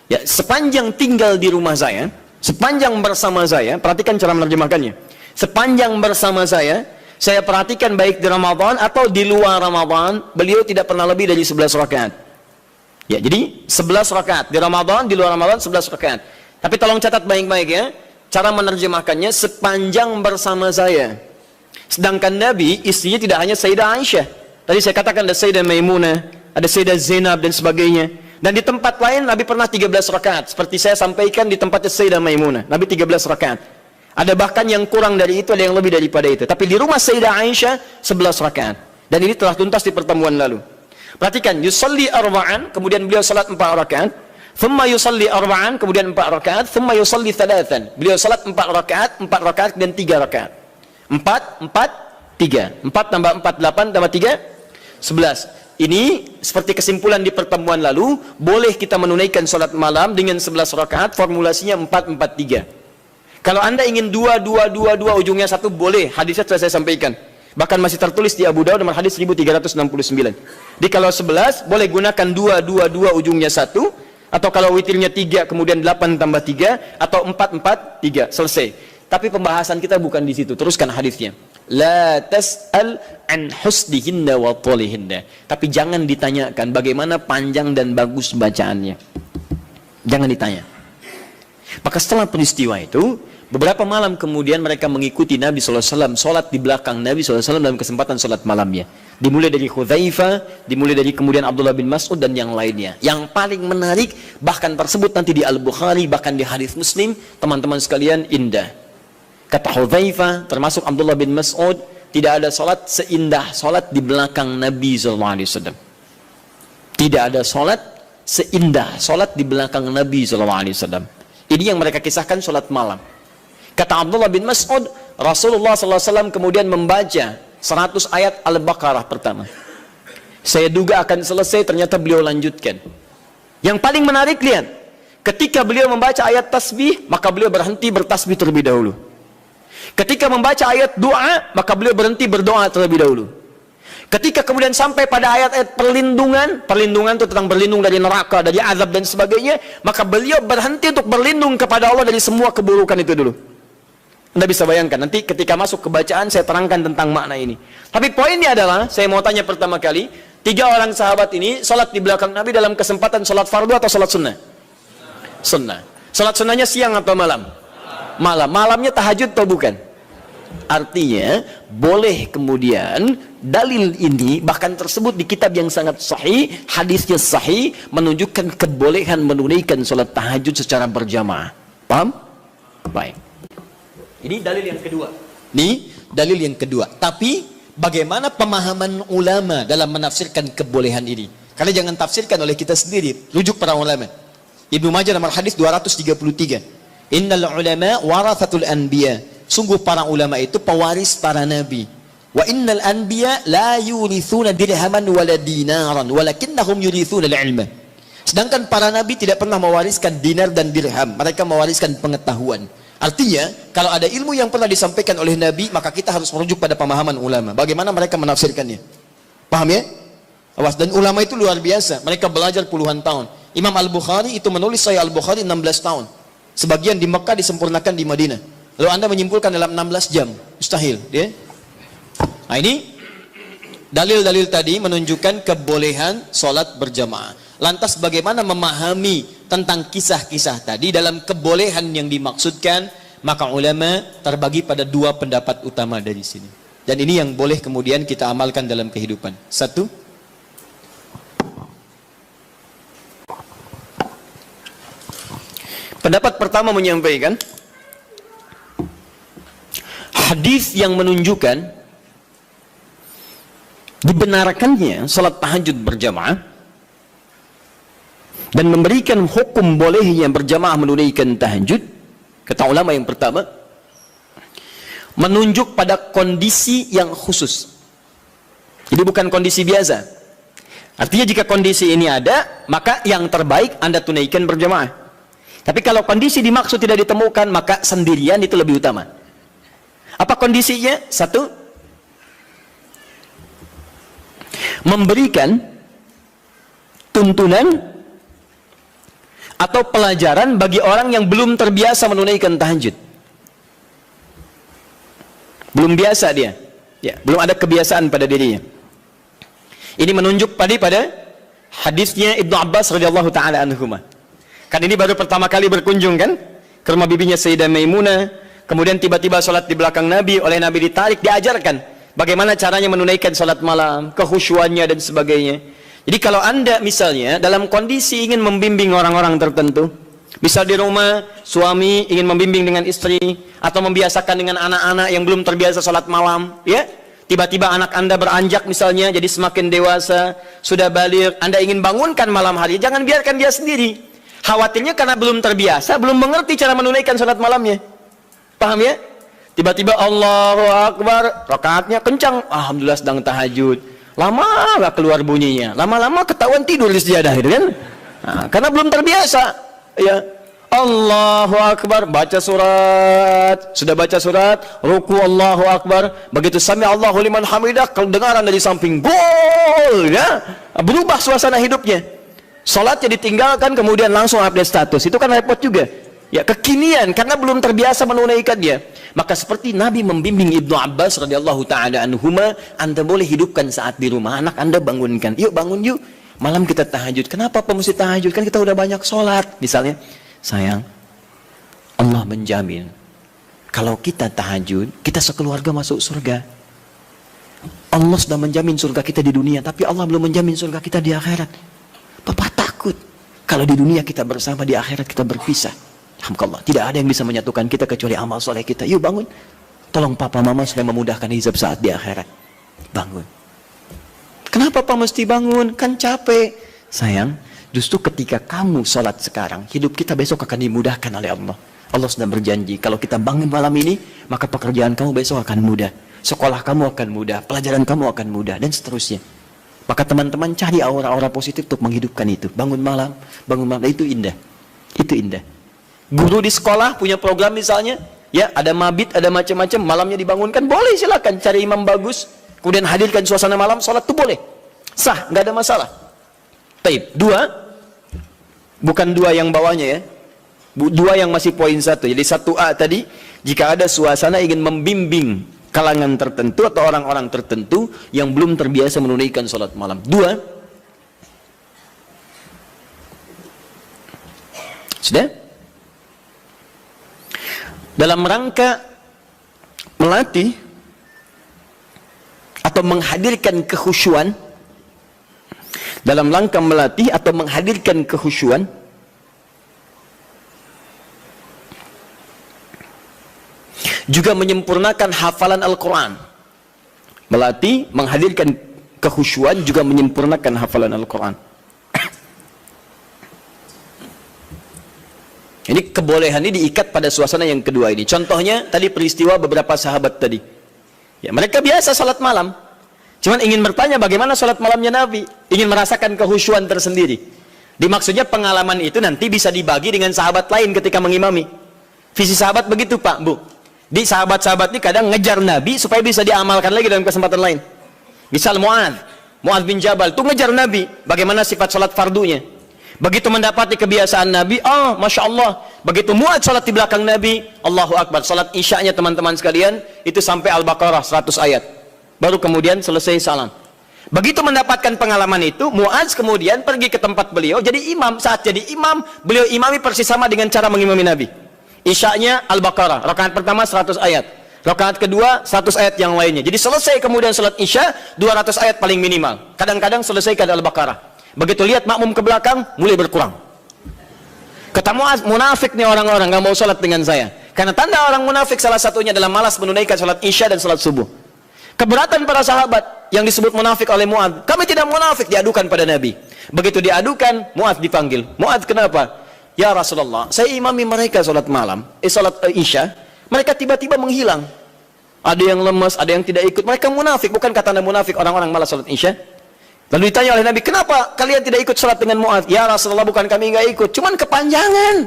[SPEAKER 1] Ya, sepanjang tinggal di rumah saya, sepanjang bersama saya, perhatikan cara menerjemahkannya. Sepanjang bersama saya perhatikan baik di Ramadan atau di luar Ramadan, beliau tidak pernah lebih dari 11 rakaat. Ya, jadi 11 rakaat di Ramadan, di luar Ramadan 11 rakaat. Tapi tolong catat baik-baik ya, cara menerjemahkannya sepanjang bersama saya. Sedangkan Nabi, istrinya tidak hanya Sayyidah Aisyah. Tadi saya katakan ada Sayyidah Maimunah, ada Sayyidah Zainab dan sebagainya. Dan di tempat lain Nabi pernah 13 rakaat. Seperti saya sampaikan di tempatnya Sayyidah Maimunah, Nabi 13 rakaat. Ada bahkan yang kurang dari itu, ada yang lebih daripada itu. Tapi di rumah Sayyidah Aisyah 11 rakaat. Dan ini telah tuntas di pertemuan lalu. Perhatikan, yusalli arba'an, kemudian beliau salat 4 rakaat. Thumma yusalli arba'an, kemudian 4 rakaat. Thumma yusalli thalathan. Beliau salat 4 rakaat dan 3 rakaat. 4, 3. 4 tambah 4, 8 tambah 3, 11. Ini seperti kesimpulan di pertemuan lalu, boleh kita menunaikan salat malam dengan 11 rakaat, formulasinya 4, 4, 3. Kalau Anda ingin 2, 2, 2, 2, ujungnya 1, boleh. Hadisnya sudah saya sampaikan. Bahkan masih tertulis di Abu Dawud nomor hadis 1369. Jadi kalau 11 boleh gunakan 2, 2, 2 ujungnya 1, atau kalau witirnya 3 kemudian 8 tambah 3, atau 4, 4, 3, selesai. Tapi pembahasan kita bukan di situ. Teruskan hadisnya. La tas'al an husnihinna wa tolihinna. Tapi jangan ditanyakan bagaimana panjang dan bagus bacaannya. Jangan ditanya. Maka setelah peristiwa itu, beberapa malam kemudian mereka mengikuti Nabi SAW, sholat di belakang Nabi SAW dalam kesempatan sholat malamnya. Dimulai dari Hudzaifah, dimulai dari kemudian Abdullah bin Mas'ud dan yang lainnya. Yang paling menarik, bahkan tersebut nanti di Al-Bukhari, bahkan di hadis Muslim, teman-teman sekalian, indah. Kata Hudzaifah, termasuk Abdullah bin Mas'ud, tidak ada sholat seindah sholat di belakang Nabi SAW. Tidak ada sholat seindah sholat di belakang Nabi SAW. Ini yang mereka kisahkan sholat malam. Kata Abdullah bin Mas'ud, Rasulullah SAW kemudian membaca 100 ayat Al-Baqarah pertama. Saya duga akan selesai, ternyata beliau lanjutkan. Yang paling menarik, lihat. Ketika beliau membaca ayat tasbih, maka beliau berhenti bertasbih terlebih dahulu. Ketika membaca ayat doa, maka beliau berhenti berdoa terlebih dahulu. Ketika kemudian sampai pada ayat-ayat perlindungan itu tentang berlindung dari neraka, dari azab dan sebagainya, maka beliau berhenti untuk berlindung kepada Allah dari semua keburukan itu dulu. Anda bisa bayangkan, nanti ketika masuk ke bacaan saya terangkan tentang makna ini. Tapi poinnya adalah, saya mau tanya pertama kali, 3 orang sahabat ini salat di belakang Nabi dalam kesempatan salat fardu atau salat sunnah? Sunnah. Salat sunnahnya siang atau malam? Malam. Malamnya tahajud atau bukan? Artinya, boleh kemudian dalil ini bahkan tersebut di kitab yang sangat sahih, hadisnya sahih, menunjukkan kebolehan menunaikan salat tahajud secara berjamaah. Paham? Baik. Ini dalil yang kedua. Ini dalil yang kedua. Tapi bagaimana pemahaman ulama dalam menafsirkan kebolehan ini? Karena jangan tafsirkan oleh kita sendiri. Rujuk para ulama. Ibnu Majah nomor hadis 233. Innal ulama warathatul anbiya. Sungguh para ulama itu pewaris para nabi. Wa innal anbiya la yurithuna dirhaman wala dinaran, walakinnahum yurithuna al-ilma. Sedangkan para nabi tidak pernah mewariskan dinar dan dirham. Mereka mewariskan pengetahuan. Artinya, kalau ada ilmu yang pernah disampaikan oleh Nabi, maka kita harus merujuk pada pemahaman ulama. Bagaimana mereka menafsirkannya? Paham ya? Awas, dan ulama itu luar biasa. Mereka belajar puluhan tahun. Imam Al-Bukhari itu menulis Sahih Al-Bukhari 16 tahun. Sebagian di Mekah disempurnakan di Madinah. Lalu Anda menyimpulkan dalam 16 jam. Mustahil. Ya? Nah ini, dalil-dalil tadi menunjukkan kebolehan sholat berjamaah. Lantas bagaimana memahami tentang kisah-kisah tadi dalam kebolehan yang dimaksudkan? Maka ulama terbagi pada 2 pendapat utama dari sini. Dan ini yang boleh kemudian kita amalkan dalam kehidupan. 1, Pendapat pertama menyampaikan hadis yang menunjukkan dibenarkannya salat tahajud berjamaah dan memberikan hukum bolehnya berjamaah menunaikan tahajud, kata ulama yang pertama, menunjuk pada kondisi yang khusus. Jadi bukan kondisi biasa. Artinya jika kondisi ini ada, maka yang terbaik Anda tunaikan berjamaah. Tapi kalau kondisi dimaksud tidak ditemukan, maka sendirian itu lebih utama. Apa kondisinya? Satu, memberikan tuntunan atau pelajaran bagi orang yang belum terbiasa menunaikan tahajud. Belum biasa dia, ya, belum ada kebiasaan pada dirinya. Ini menunjuk pada hadisnya Ibnu Abbas radhiyallahu taala anhuma. Kan ini baru pertama kali berkunjung kan ke rumah bibinya Sayyidah Maimunah, kemudian tiba-tiba sholat di belakang Nabi, oleh Nabi ditarik, diajarkan bagaimana caranya menunaikan sholat malam, kekhusyuannya dan sebagainya. Jadi kalau Anda misalnya dalam kondisi ingin membimbing orang-orang tertentu, misal di rumah suami ingin membimbing dengan istri atau membiasakan dengan anak-anak yang belum terbiasa sholat malam, ya, tiba-tiba anak Anda beranjak misalnya jadi semakin dewasa, sudah baligh, Anda ingin bangunkan malam hari, jangan biarkan dia sendiri. Khawatirnya karena belum terbiasa, belum mengerti cara menunaikan sholat malamnya. Paham ya? Tiba-tiba Allahu Akbar, rakaatnya kencang, alhamdulillah sedang tahajud. Lama gak keluar bunyinya, lama-lama ketahuan tidur di sejadah, gitu kan? Nah, karena belum terbiasa, ya. Allahu Akbar, baca surat, sudah baca surat, ruku Allahu Akbar, begitu sami Allahu liman hamidah, kedengaran dari samping, gol, ya, berubah suasana hidupnya. Salatnya ditinggalkan, kemudian langsung update status, itu kan repot juga. Ya, kekinian karena belum terbiasa menunaikan dia. Maka seperti Nabi membimbing Ibnu Abbas radhiyallahu taala anhuma, Anda boleh hidupkan saat di rumah, anak Anda bangunkan. Yuk bangun yuk, malam kita tahajud. Kenapa mesti tahajud? Kan kita udah banyak sholat. Misalnya, sayang, Allah menjamin kalau kita tahajud, kita sekeluarga masuk surga. Allah sudah menjamin surga kita di dunia, tapi Allah belum menjamin surga kita di akhirat. Papa takut kalau di dunia kita bersama, di akhirat kita berpisah. Alhamdulillah, tidak ada yang bisa menyatukan kita kecuali amal soleh kita. Yuk bangun, tolong papa mama supaya memudahkan hizab saat di akhirat. Bangun. Kenapa papa mesti bangun? Kan capek. Sayang, justru ketika kamu sholat sekarang, hidup kita besok akan dimudahkan oleh Allah. Allah sudah berjanji, kalau kita bangun malam ini, maka pekerjaan kamu besok akan mudah, sekolah kamu akan mudah, pelajaran kamu akan mudah, dan seterusnya. Maka teman-teman cari aura-aura positif untuk menghidupkan itu. Bangun malam, itu indah. Itu indah. Guru di sekolah punya program misalnya, ya, ada mabit, ada macam-macam, malamnya dibangunkan, boleh, silakan cari imam bagus, kemudian hadirkan suasana malam, sholat itu boleh, sah, nggak ada masalah. Baik, dua, bukan dua yang bawahnya ya, dua yang masih poin satu. Jadi 1A tadi, jika ada suasana ingin membimbing kalangan tertentu atau orang-orang tertentu yang belum terbiasa menunaikan sholat malam. Dua, sudah? Dalam rangka melatih atau menghadirkan kekhusyuan, dalam rangka melatih atau menghadirkan kekhusyuan, juga menyempurnakan hafalan Al-Quran. Melatih, menghadirkan kekhusyuan, juga menyempurnakan hafalan Al-Quran. Ini kebolehan ini diikat pada suasana yang kedua ini. Contohnya tadi peristiwa beberapa sahabat tadi. Ya, mereka biasa salat malam. Cuman ingin bertanya bagaimana salat malamnya Nabi. Ingin merasakan kekhusyuan tersendiri. Dimaksudnya pengalaman itu nanti bisa dibagi dengan sahabat lain ketika mengimami. Visi sahabat begitu Pak, Bu. Di sahabat-sahabat ini kadang ngejar Nabi supaya bisa diamalkan lagi dalam kesempatan lain. Misal Mu'adz bin Jabal itu ngejar Nabi. Bagaimana sifat salat fardunya. Begitu mendapati kebiasaan Nabi, oh Masya Allah, begitu Mu'adz salat di belakang Nabi, Allahu Akbar, salat isya'nya teman-teman sekalian, itu sampai Al-Baqarah 100 ayat. Baru kemudian selesai salam. Begitu mendapatkan pengalaman itu, Mu'adz kemudian pergi ke tempat beliau, jadi imam. Saat jadi imam, beliau imami persis sama dengan cara mengimami Nabi. Isya'nya Al-Baqarah, rakaat pertama 100 ayat. Rakaat kedua 100 ayat yang lainnya. Jadi selesai kemudian salat isya 200 ayat paling minimal. Kadang-kadang selesai ke Al-Baqarah. Begitu lihat makmum ke belakang, mulai berkurang. Kata Muaz, munafik nih orang-orang, nggak mau sholat dengan saya. Karena tanda orang munafik salah satunya adalah malas menunaikan sholat isya dan sholat subuh. Keberatan para sahabat yang disebut munafik oleh Muaz. Kami tidak munafik, diadukan pada Nabi. Begitu diadukan, Muaz dipanggil. Muaz, kenapa? Ya Rasulullah, saya imami mereka sholat malam, sholat isya. Mereka tiba-tiba menghilang. Ada yang lemas, ada yang tidak ikut. Mereka munafik, bukan kata Anda munafik orang-orang malas sholat isya? Lalu ditanya oleh Nabi, kenapa kalian tidak ikut sholat dengan Muaz? Ya Rasulullah, bukan kami nggak ikut, cuman kepanjangan.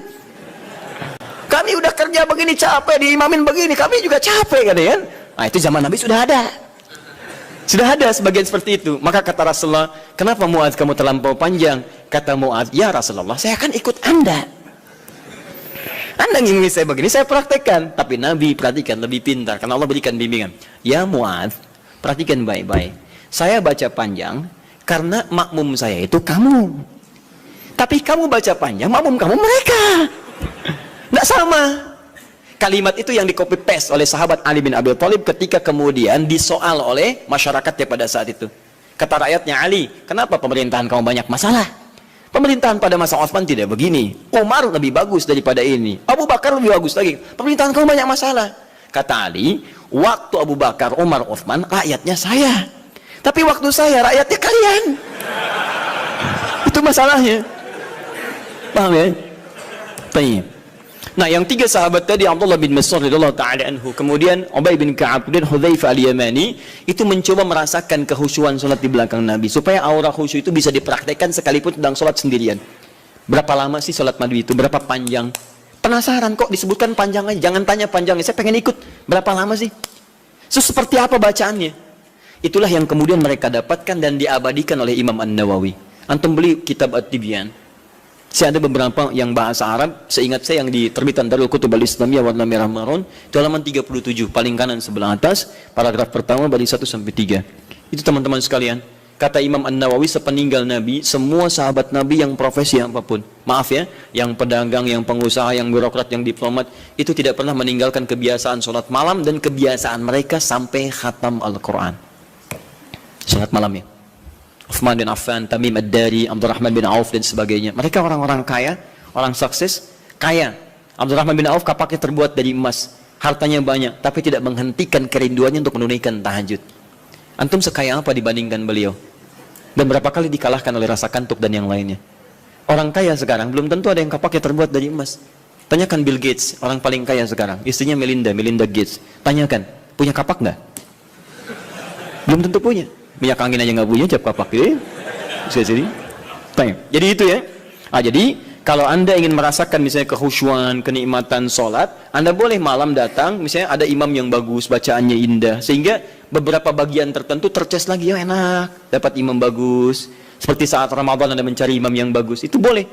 [SPEAKER 1] Kami udah kerja begini capek, diimamin begini, kami juga capek kan ya? Nah itu zaman Nabi sudah ada. Sudah ada sebagian seperti itu. Maka kata Rasulullah, kenapa Muaz kamu terlampau panjang? Kata Muaz, ya Rasulullah, saya akan ikut Anda. Anda ingin saya begini, saya praktekkan. Tapi Nabi perhatikan, lebih pintar, karena Allah berikan bimbingan. Ya Muaz, perhatikan baik-baik. Saya baca panjang, karena makmum saya itu kamu. Tapi kamu baca panjang, makmum kamu mereka. Tidak sama. Kalimat itu yang di copy paste oleh sahabat Ali bin Abi Thalib ketika kemudian disoal oleh masyarakatnya pada saat itu. Kata rakyatnya, Ali, kenapa pemerintahan kamu banyak masalah? Pemerintahan pada masa Utsman tidak begini. Umar lebih bagus daripada ini. Abu Bakar lebih bagus lagi. Pemerintahan kamu banyak masalah. Kata Ali, waktu Abu Bakar, Umar, Utsman, rakyatnya saya. Tapi waktu saya, rakyatnya kalian. Itu masalahnya. Paham ya? Baik. Nah, yang tiga sahabat tadi, Abdullah bin Mas'ud radhiyallahu ta'ala anhu, kemudian Ubay bin Ka'ab dan Hudzaifah al-Yamani, itu mencoba merasakan kehusyuan salat di belakang Nabi, supaya aura khusyuk itu bisa dipraktekkan sekalipun sedang salat sendirian. Berapa lama sih salat Nabi itu? Berapa panjang? Penasaran kok disebutkan panjang aja, jangan tanya panjangnya, saya pengen ikut. Berapa lama sih? So, seperti apa bacaannya? Itulah yang kemudian mereka dapatkan dan diabadikan oleh Imam An-Nawawi. Antum beli kitab At-Tibyan. Saya ada beberapa yang bahasa Arab, seingat saya yang di terbitan Darul Kutub Al-Islamiyah warna merah marun, itu halaman 37, paling kanan sebelah atas, paragraf pertama dari 1 sampai 3. Itu teman-teman sekalian, kata Imam An-Nawawi, sepeninggal Nabi, semua sahabat Nabi yang profesi apapun, maaf ya, yang pedagang, yang pengusaha, yang birokrat, yang diplomat, itu tidak pernah meninggalkan kebiasaan sholat malam dan kebiasaan mereka sampai khatam Al-Quran. Salat malamnya. Uthman bin Affan, Tamim Ad-Dari, Abdurrahman bin Auf dan sebagainya. Mereka orang-orang kaya, orang sukses, kaya. Abdurrahman bin Auf kapaknya terbuat dari emas, hartanya banyak, tapi tidak menghentikan kerinduannya untuk menunaikan tahajud. Antum sekaya apa dibandingkan beliau? Dan berapa kali dikalahkan oleh rasa kantuk dan yang lainnya? Orang kaya sekarang belum tentu ada yang kapaknya terbuat dari emas. Tanyakan Bill Gates, orang paling kaya sekarang. Istrinya Melinda Gates. Tanyakan, punya kapak nggak? Belum tentu punya. Minyak angin aja nggak punya, cap kapak ya. Jadi itu ya. Jadi kalau Anda ingin merasakan misalnya kehusyuan, kenikmatan sholat, Anda boleh malam datang, misalnya ada imam yang bagus, bacaannya indah, sehingga beberapa bagian tertentu terces lagi, ya enak, dapat imam bagus. Seperti saat Ramadan Anda mencari imam yang bagus, itu boleh.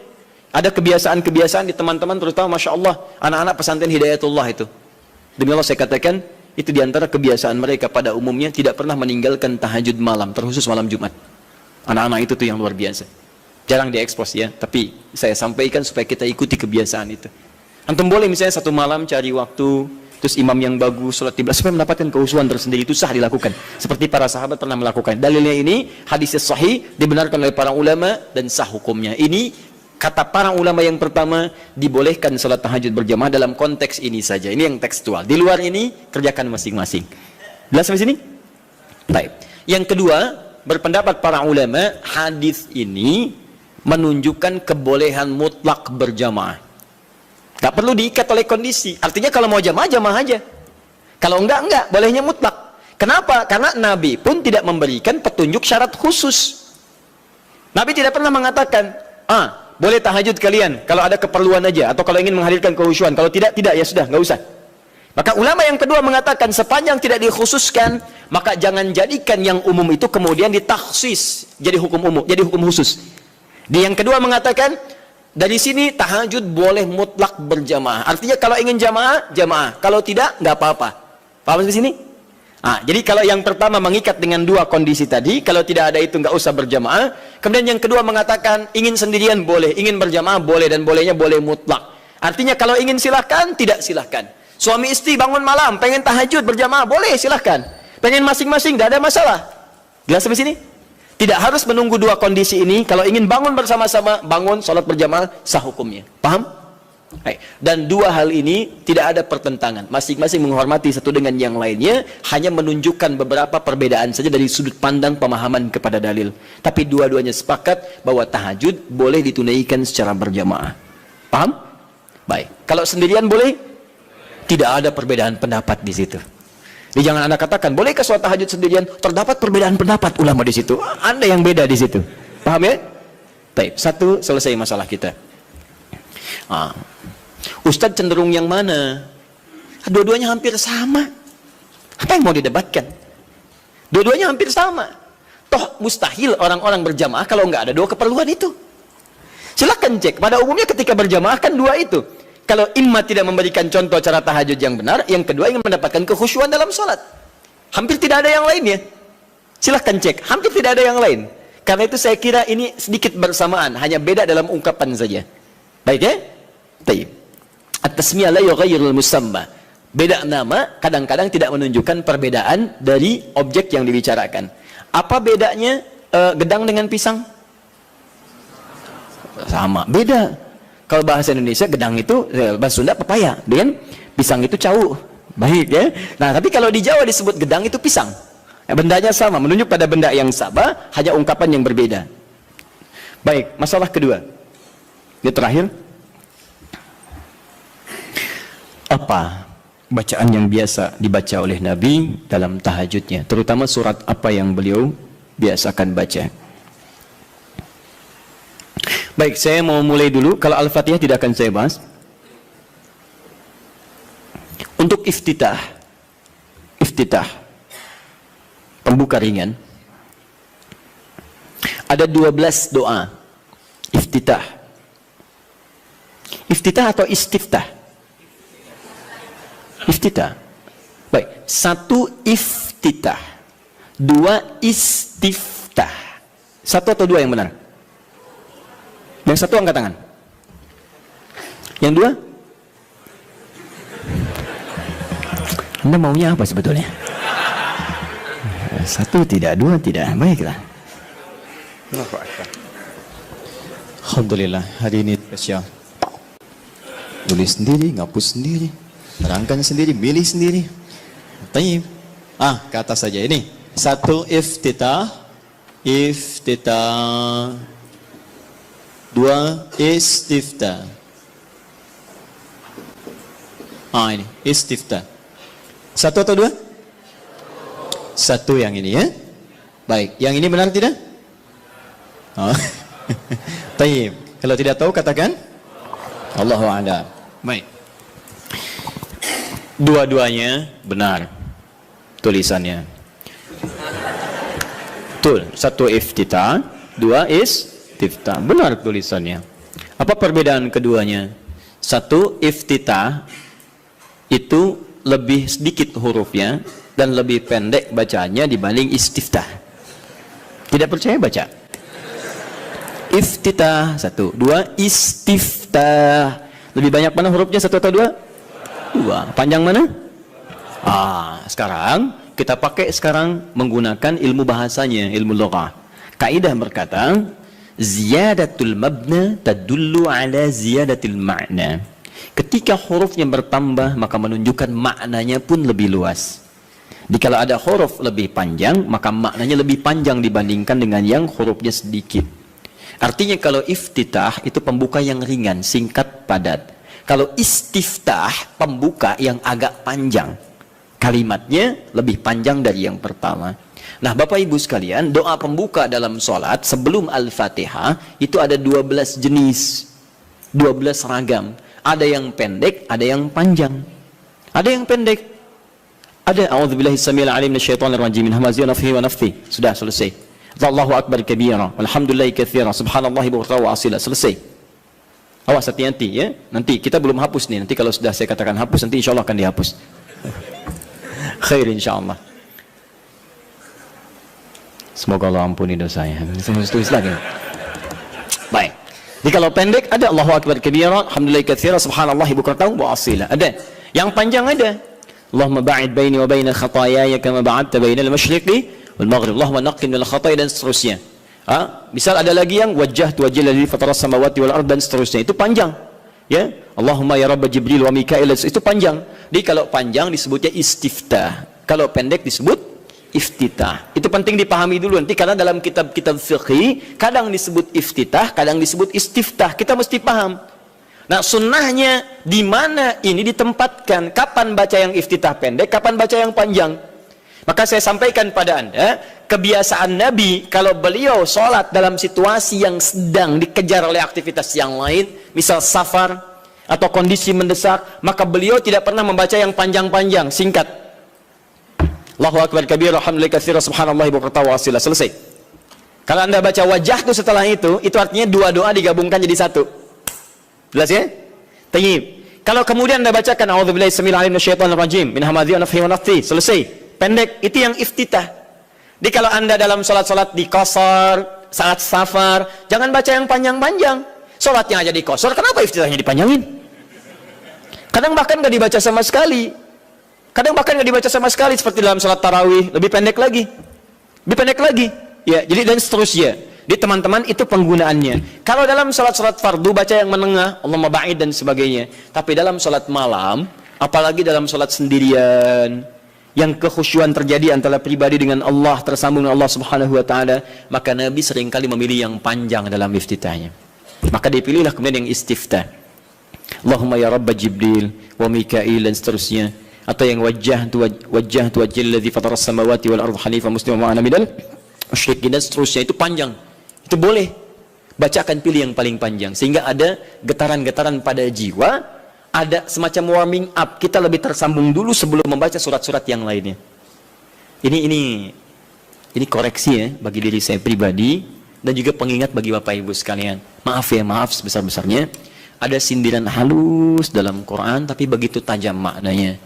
[SPEAKER 1] Ada kebiasaan-kebiasaan di teman-teman, terutama Masya Allah, anak-anak pesantren Hidayatullah itu. Demi Allah saya katakan, itu diantara kebiasaan mereka pada umumnya tidak pernah meninggalkan tahajud malam, terkhusus malam Jumat. Anak-anak itu tuh yang luar biasa. Jarang diekspos ya, tapi saya sampaikan supaya kita ikuti kebiasaan itu. Antum boleh misalnya satu malam cari waktu, terus imam yang bagus, sholat tibla, supaya mendapatkan kehusuan tersendiri, itu sah dilakukan. Seperti para sahabat pernah melakukan. Dalilnya ini, hadis sahih, dibenarkan oleh para ulama, dan sah hukumnya. Ini kata para ulama yang pertama, dibolehkan sholat tahajud berjamaah dalam konteks ini saja. Ini yang tekstual. Di luar ini, kerjakan masing-masing. Jelas sampai sini? Baik. Yang kedua, berpendapat para ulama, hadis ini menunjukkan kebolehan mutlak berjamaah. Tak perlu diikat oleh kondisi. Artinya kalau mau jamaah, jamaah aja. Kalau enggak, bolehnya mutlak. Kenapa? Karena Nabi pun tidak memberikan petunjuk syarat khusus. Nabi tidak pernah mengatakan, boleh tahajud kalian kalau ada keperluan aja, atau kalau ingin menghadirkan kehusyuan. Kalau tidak, ya sudah, nggak usah. Maka ulama yang kedua mengatakan, sepanjang tidak dikhususkan, maka jangan jadikan yang umum itu kemudian ditakhsis jadi hukum umum, jadi hukum khusus. Di yang kedua mengatakan, dari sini tahajud boleh mutlak berjamaah. Artinya kalau ingin jamaah, jamaah. Kalau tidak, nggak apa-apa. Paham di sini? Jadi kalau yang pertama mengikat dengan dua kondisi tadi, kalau tidak ada itu nggak usah berjamaah. Kemudian yang kedua mengatakan ingin sendirian boleh, ingin berjamaah boleh, dan bolehnya boleh mutlak. Artinya kalau ingin silahkan, tidak silahkan. Suami istri bangun malam, pengen tahajud berjamaah boleh, silahkan. Pengen masing-masing, tidak ada masalah. Jelas sampai sini? Tidak harus menunggu dua kondisi ini. Kalau ingin bangun bersama-sama, bangun sholat berjamaah, sah hukumnya. Paham? Dan dua hal ini tidak ada pertentangan, masing-masing menghormati satu dengan yang lainnya, hanya menunjukkan beberapa perbedaan saja dari sudut pandang pemahaman kepada dalil. Tapi dua-duanya sepakat bahwa tahajud boleh ditunaikan secara berjamaah. Paham? Baik. Kalau sendirian boleh? Tidak ada perbedaan pendapat di situ. Jadi jangan Anda katakan, bolehkah sholat tahajud sendirian? Terdapat perbedaan pendapat ulama di situ. Anda yang beda di situ. Paham ya? Baik. Satu, selesai masalah kita. Ustadz cenderung yang mana? Dua-duanya hampir sama. Apa yang mau didebatkan? Dua-duanya hampir sama. Toh mustahil orang-orang berjamaah kalau nggak ada dua keperluan itu. Silakan cek. Pada umumnya ketika berjamaah kan dua itu. Kalau imma tidak memberikan contoh cara tahajud yang benar, yang kedua ingin mendapatkan kekhusyuan dalam sholat. Hampir tidak ada yang lainnya. Silakan cek. Hampir tidak ada yang lain. Karena itu saya kira ini sedikit bersamaan, hanya beda dalam ungkapan saja. Baik ya? Baik. At-tasmiyah la yughayyirul musamma. Beda nama kadang-kadang tidak menunjukkan perbedaan dari objek yang dibicarakan. Apa bedanya gedang dengan pisang? Sama, beda. Kalau bahasa Indonesia gedang itu, bahasa Sunda pepaya, dengan pisang itu cau. Baik ya. Nah, tapi kalau di Jawa disebut gedang itu pisang. Bendanya sama, menunjuk pada benda yang sama, hanya ungkapan yang berbeda. Baik, masalah kedua. Ini terakhir. Apa bacaan yang biasa dibaca oleh Nabi dalam tahajudnya, terutama surat apa yang beliau biasakan baca? Baik, saya mau mulai dulu. Kalau Al-Fatihah tidak akan saya bahas. Untuk iftitah, pembuka ringan, ada 12 doa iftitah. Iftitah atau istiftah? Iftitah. Baik, satu iftitah, dua istiftah. Satu atau dua yang benar? Yang satu angkat tangan. Yang dua? Anda maunya apa sebetulnya? Satu tidak, dua tidak. Baiklah. Alhamdulillah, hari ini spesial. Tulis sendiri, ngapus sendiri, terangkan sendiri, milih sendiri. Tayyib. Ke atas saja ini. Satu iftitah. Dua istiftah. Ini istiftah. Satu atau dua? Satu yang ini ya. Baik, yang ini benar tidak? Tayyib. Kalau tidak tahu katakan Allahu a'lam. Baik. Dua-duanya benar tulisannya. Betul. Satu iftitah, dua istiftah. Benar tulisannya. Apa perbedaan keduanya? Satu iftitah itu lebih sedikit hurufnya dan lebih pendek bacaannya dibanding istiftah. Tidak percaya baca. Iftitah satu, dua istiftah. Lebih banyak mana hurufnya, satu atau dua? Dua. Panjang mana? Sekarang kita pakai menggunakan ilmu bahasanya, ilmu lughah. Kaidah berkata, ziyadatul mabna tadullu ala ziyadatil ma'na. Ketika hurufnya bertambah, maka menunjukkan maknanya pun lebih luas. Jadi kalau ada huruf lebih panjang, maka maknanya lebih panjang dibandingkan dengan yang hurufnya sedikit. Artinya kalau iftitah itu pembuka yang ringan, singkat, padat. Kalau istiftah, pembuka yang agak panjang. Kalimatnya lebih panjang dari yang pertama. Nah, Bapak Ibu sekalian, doa pembuka dalam sholat sebelum Al-Fatihah itu ada 12 jenis, 12 ragam. Ada yang pendek, ada yang panjang. Ada yang pendek. Ada a'udzubillahi samil alim minasyaitonir rajim min hamazihi wa nafthihi wa nafthihi. Sudah selesai. Allahu akbar kabira, walhamdulillahi katsira, subhanallahi bukratan wa asila. Selesai. Awas hati-hati ya. Nanti kita belum hapus nih. Nanti kalau sudah saya katakan hapus, nanti insyaallah akan dihapus. Khair insyaallah. Semoga Allah ampuni dosanya. Saya tulis lagi. Baik. Jadi kalau pendek ada Allahu akbar kabira, alhamdulillahi katsira, subhanallahi bukratan wa asila. Ada. Yang panjang ada. Allahumma ba'id baini wa baina khataayaya kama ba'adta bainal masyriqi wal maghrib. Allahumma naqqi minal khataaya dan seterusnya. Misal ada lagi yang wajjahtu wajhiya lillazi fatara samawati wal ardh dan seterusnya. Itu panjang. Ya, Allahumma ya Rabb Jibril wa Mikail, itu panjang. Jadi kalau panjang disebutnya istiftah, kalau pendek disebut iftitah. Itu penting dipahami dulu nanti, karena dalam kitab-kitab fikih kadang disebut iftitah, kadang disebut istiftah. Kita mesti paham. Nah, sunnahnya di mana ini ditempatkan? Kapan baca yang iftitah pendek, kapan baca yang panjang? Maka saya sampaikan pada Anda, kebiasaan Nabi kalau beliau sholat dalam situasi yang sedang dikejar oleh aktivitas yang lain, misal safar atau kondisi mendesak, maka beliau tidak pernah membaca yang panjang-panjang, singkat. Allahu Akbar kabir, alhamdulillah katsira, subhanallah bukratan wa asila, selesai. Kalau Anda baca wajah itu setelah itu artinya dua doa digabungkan jadi satu. Jelas ya? Tayyib. Kalau kemudian Anda bacakan a'udzubillahi samil alim minasyaitonir rajim min hamadzi wa nafthihi wa nafthihi, selesai. Pendek, itu yang iftitah. Jadi kalau Anda dalam sholat-sholat di qasar, saat safar, jangan baca yang panjang-panjang. Sholatnya aja di qasar, kenapa iftitahnya dipanjangin? Kadang bahkan nggak dibaca sama sekali. Seperti dalam sholat tarawih, lebih pendek lagi. Ya, jadi dan seterusnya. Di teman-teman itu penggunaannya. Kalau dalam sholat-sholat fardu baca yang menengah, Allahumma ba'id dan sebagainya. Tapi dalam sholat malam, apalagi dalam sholat sendirian, yang kekhusyuan terjadi antara pribadi dengan Allah, tersambung dengan Allah Subhanahu wa taala, maka Nabi seringkali memilih yang panjang dalam iftitahnya. Maka dipilihlah kemudian yang istiftah. Allahumma ya Rabb Jibril wa Mikail dan seterusnya, atau yang wajjahtu wajhal ladzi fatara as-samawati wal ardh hanifan musliman wa ana minal musyrikin dan seterusnya. Itu panjang. Itu boleh. Bacakan, pilih yang paling panjang sehingga ada getaran-getaran pada jiwa. Ada semacam warming up, kita lebih tersambung dulu sebelum membaca surat-surat yang lainnya. Ini koreksi ya bagi diri saya pribadi dan juga pengingat bagi Bapak Ibu sekalian. Maaf sebesar-besarnya. Ada sindiran halus dalam Quran tapi begitu tajam maknanya.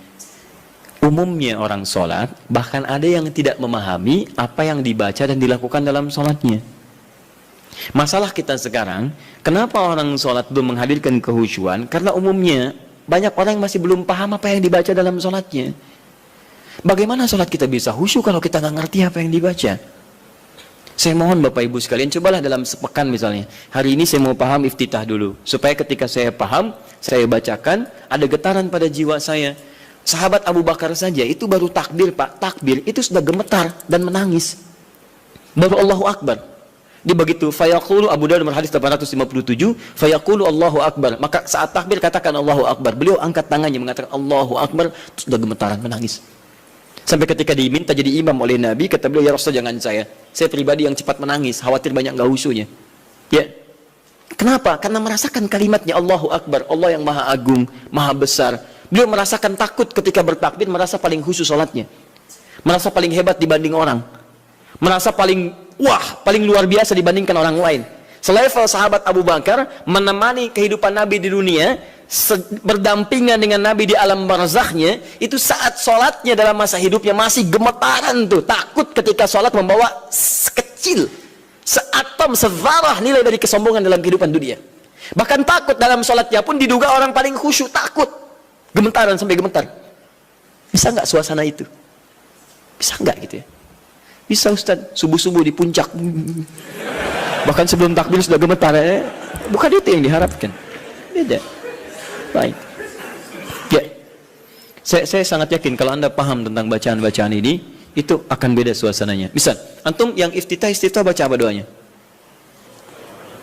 [SPEAKER 1] Umumnya orang sholat, bahkan ada yang tidak memahami apa yang dibaca dan dilakukan dalam sholatnya. Masalah kita sekarang, kenapa orang sholat belum menghadirkan kehusyuan? Karena umumnya banyak orang yang masih belum paham apa yang dibaca dalam sholatnya. Bagaimana sholat kita bisa khusyuk kalau kita nggak ngerti apa yang dibaca? Saya mohon Bapak Ibu sekalian, cobalah dalam sepekan misalnya, hari ini saya mau paham iftitah dulu, supaya ketika saya paham, saya bacakan, ada getaran pada jiwa saya. Sahabat Abu Bakar saja itu baru takbir Pak, takbir itu sudah gemetar dan menangis. Baru Allahu Akbar. Dia begitu, fayaqulu, Abu Dawud hadis 857, fayaqulu Allahu Akbar. Maka saat takbir katakan Allahu Akbar. Beliau angkat tangannya mengatakan Allahu Akbar, sudah gemetaran menangis. Sampai ketika diminta jadi imam oleh Nabi, kata beliau, ya Rasul jangan saya pribadi yang cepat menangis, khawatir banyak nggak husunya. Ya. Kenapa? Karena merasakan kalimatnya Allahu Akbar, Allah yang maha agung, maha besar. Beliau merasakan takut ketika bertakbir, merasa paling khusyuk sholatnya, merasa paling hebat dibanding orang, merasa paling paling luar biasa dibandingkan orang lain. Selevel sahabat Abu Bakar menemani kehidupan Nabi di dunia, berdampingan dengan Nabi di alam barzakhnya, itu saat sholatnya dalam masa hidupnya masih gemetaran tuh, takut ketika sholat membawa sekecil, seatom, sevarah nilai dari kesombongan dalam kehidupan dunia. Bahkan takut dalam sholatnya pun diduga orang paling khusyuk, takut, gemetaran sampai gemetar. Bisa nggak suasana itu? Bisa nggak gitu ya? Bisa Ustaz, subuh-subuh di puncak, bahkan sebelum takbir sudah gemetar ya. Bukan itu yang diharapkan. Beda. Baik. Ya. Saya sangat yakin kalau Anda paham tentang bacaan-bacaan ini, itu akan beda suasananya. Misal, antum yang iftitah baca apa doanya?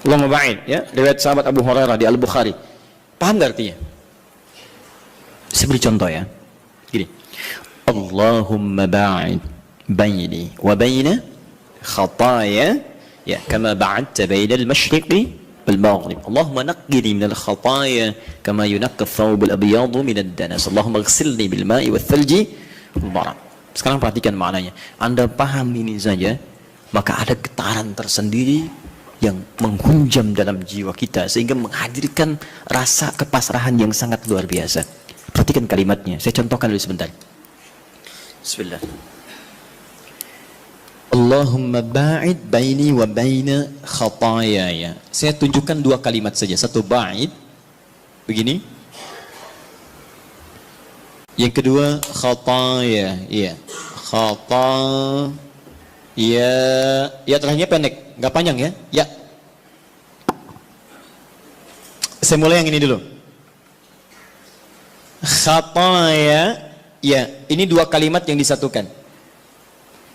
[SPEAKER 1] Allahumma ba'id, ya. Riwayat sahabat Abu Hurairah di Al-Bukhari. Paham gak artinya? Saya beri contoh ya. Gini. Allahumma ba'id baini wa baina khataaya ya kama ba'adta baina al-masyriqi wal maghrib. Allahumma naqqini min al-khataaya kama yunaqqa ath-thawb al-abyadu min ad-danas. Allahumma ighsilni bil ma'i wath thalji wal barad. Sekarang perhatikan maknanya. Anda paham ini saja, maka ada getaran tersendiri yang menghunjam dalam jiwa kita sehingga menghadirkan rasa kepasrahan yang sangat luar biasa. Perhatikan kalimatnya. Saya contohkan dulu sebentar. Bismillah. Allahumma ba'id baini wa baina khataayaya. Saya tunjukkan dua kalimat saja. Satu ba'id begini. Yang kedua khataaya. Ya. Khataaya. Ya terakhirnya pendek, enggak panjang ya. Ya. Saya mulai yang ini dulu.
[SPEAKER 2] khataya, ya, ini dua kalimat yang disatukan.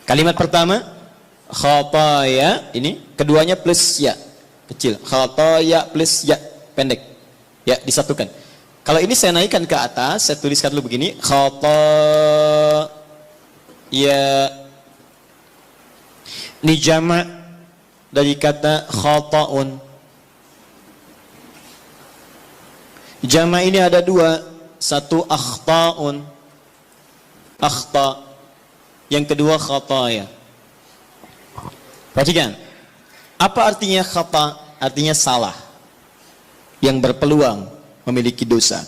[SPEAKER 2] Kalimat pertama khataya, ini keduanya plus ya kecil, khataya plus ya pendek, ya disatukan. Kalau ini saya naikkan ke atas, saya tuliskan dulu begini, khataya, ini jama' dari kata khata'un. Jama' ini ada dua, satu akhta'un, akhta', yang kedua khataya. Perhatikan, apa artinya khata'? Artinya salah, yang berpeluang memiliki dosa.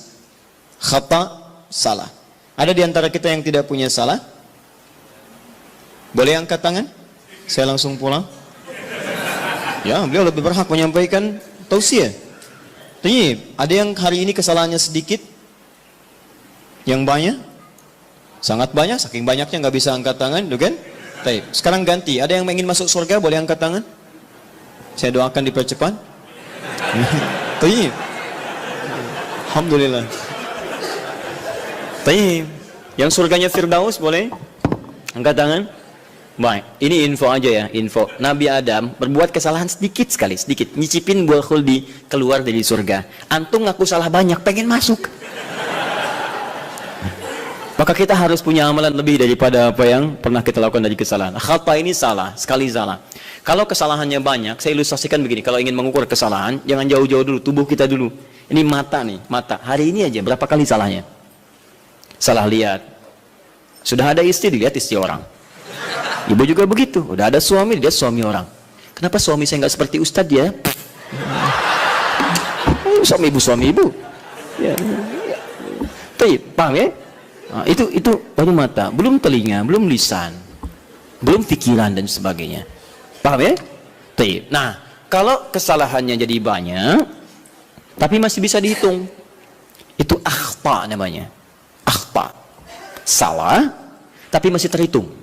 [SPEAKER 2] Khata', salah. Ada di antara kita yang tidak punya salah? Boleh angkat tangan? Saya langsung pulang. Ya, beliau lebih berhak menyampaikan tausiah. Tapi ada yang hari ini kesalahannya sedikit, yang banyak, sangat banyak, saking banyaknya nggak bisa angkat tangan, gitu kan? Baik, sekarang ganti. Ada yang ingin masuk surga, boleh angkat tangan? Saya doakan dipercepat. Baik. Alhamdulillah.
[SPEAKER 1] Baik. Yang surganya Firdaus boleh? Angkat tangan. Baik, ini info aja ya, info. Nabi Adam berbuat kesalahan sedikit sekali, sedikit. Nyicipin buah khuldi, keluar dari surga. Antum ngaku salah banyak, pengen masuk. Maka kita harus punya amalan lebih daripada apa yang pernah kita lakukan dari kesalahan. Khata ini salah, sekali salah. Kalau kesalahannya banyak, saya ilustrasikan begini. Kalau ingin mengukur kesalahan, jangan jauh-jauh dulu, tubuh kita dulu. Ini mata nih, mata. Hari ini aja berapa kali salahnya? Salah lihat. Sudah ada istri, dilihat istri orang. Ibu juga begitu, udah ada suami, dia suami orang. Kenapa suami saya nggak seperti ustadz ya? Suami ibu. Ya. Paham ya? Nah, itu baru mata, belum telinga, belum lisan, belum pikiran dan sebagainya. Paham ya? Nah, kalau kesalahannya jadi banyak, tapi masih bisa dihitung, itu akhta namanya. Akhta, salah, tapi masih terhitung.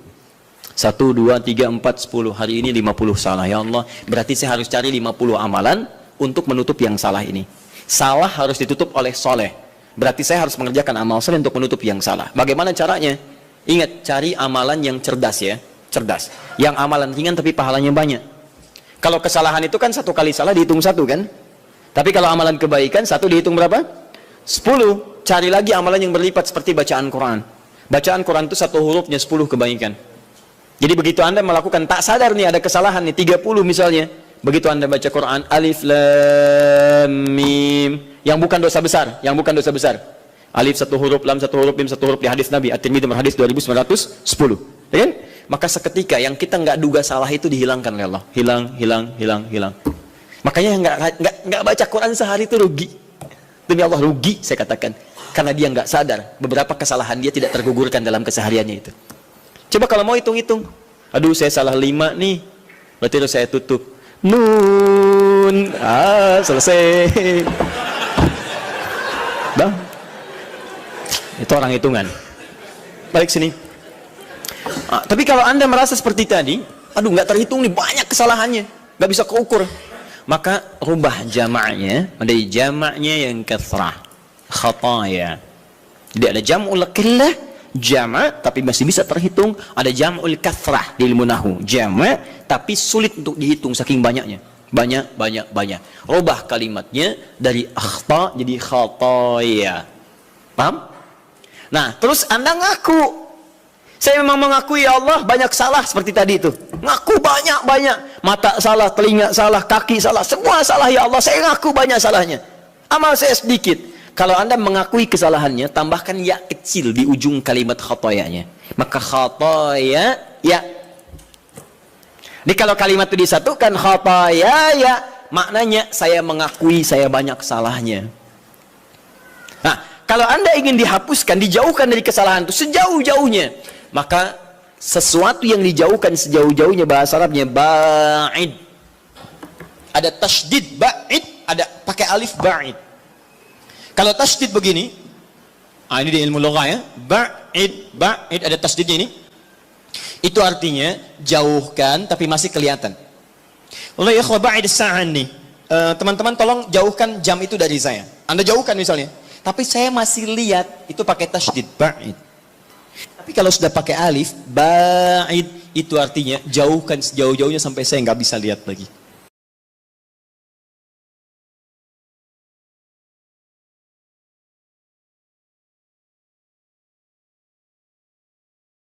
[SPEAKER 1] 1, 2, 3, 4, 10. Hari ini 50 salah. Ya Allah, berarti saya harus cari 50 amalan untuk menutup yang salah ini. Salah harus ditutup oleh soleh. Berarti saya harus mengerjakan amal soleh untuk menutup yang salah. Bagaimana caranya? Ingat, cari amalan yang cerdas ya. Cerdas. Yang amalan ringan tapi pahalanya banyak. Kalau kesalahan itu kan satu kali salah dihitung 1 kan? Tapi kalau amalan kebaikan 1 dihitung berapa? 10. Cari lagi amalan yang berlipat seperti bacaan Quran. Bacaan Quran itu 1 hurufnya 10 kebaikan. Jadi begitu Anda melakukan, tak sadar nih ada kesalahan nih 30 misalnya, begitu Anda baca Quran alif lam mim, yang bukan dosa besar, alif 1 huruf, lam 1 huruf, mim 1 huruf, di hadis Nabi At-Tirmidzi hadis 2910, ya kan? Maka seketika yang kita nggak duga salah itu dihilangkan oleh Allah, hilang. Makanya nggak baca Quran sehari itu rugi, demi Allah rugi saya katakan, karena dia nggak sadar beberapa kesalahan dia tidak tergugurkan dalam kesehariannya itu. Coba kalau mau hitung-hitung, aduh saya salah 5 nih, berarti harus saya tutup. Nun, selesai. Bang, itu orang hitungan. Balik sini. Tapi kalau Anda merasa seperti tadi, aduh nggak terhitung nih, banyak kesalahannya, nggak bisa keukur, maka rubah jamaknya menjadi jamaknya yang kathrah, khataya. Jadi ada jam'ul qillah, jama' tapi masih bisa terhitung, ada jam'ul kathrah di ilmu nahwu, jama' tapi sulit untuk dihitung saking banyaknya, banyak. Rubah kalimatnya dari akhta jadi khataya. Paham? Nah, terus Anda ngaku, saya memang mengakui ya Allah banyak salah seperti tadi itu. Ngaku banyak, mata salah, telinga salah, kaki salah, semua salah ya Allah, saya ngaku banyak salahnya. Amal saya sedikit. Kalau Anda mengakui kesalahannya, tambahkan ya kecil di ujung kalimat khatayanya. Maka khataya ya. Ini kalau kalimat itu disatukan khataya ya, maknanya saya mengakui saya banyak salahnya. Nah, kalau Anda ingin dihapuskan, dijauhkan dari kesalahan itu sejauh-jauhnya, maka sesuatu yang dijauhkan sejauh-jauhnya bahasa Arabnya ba'id. Ada tasydid ba'id, ada pakai alif ba'id. Kalau tasydid begini, ini di ilmu lugah ya, ba'id ada tasydidnya ini. Itu artinya jauhkan tapi masih kelihatan. Allah ya ikhwah ba'id as-sa'an nih. Teman-teman tolong jauhkan jam itu dari saya. Anda jauhkan misalnya.
[SPEAKER 2] Tapi saya masih lihat itu pakai tasydid, ba'id. Tapi kalau sudah pakai alif, ba'id, itu artinya jauhkan sejauh-jauhnya sampai saya nggak bisa lihat lagi.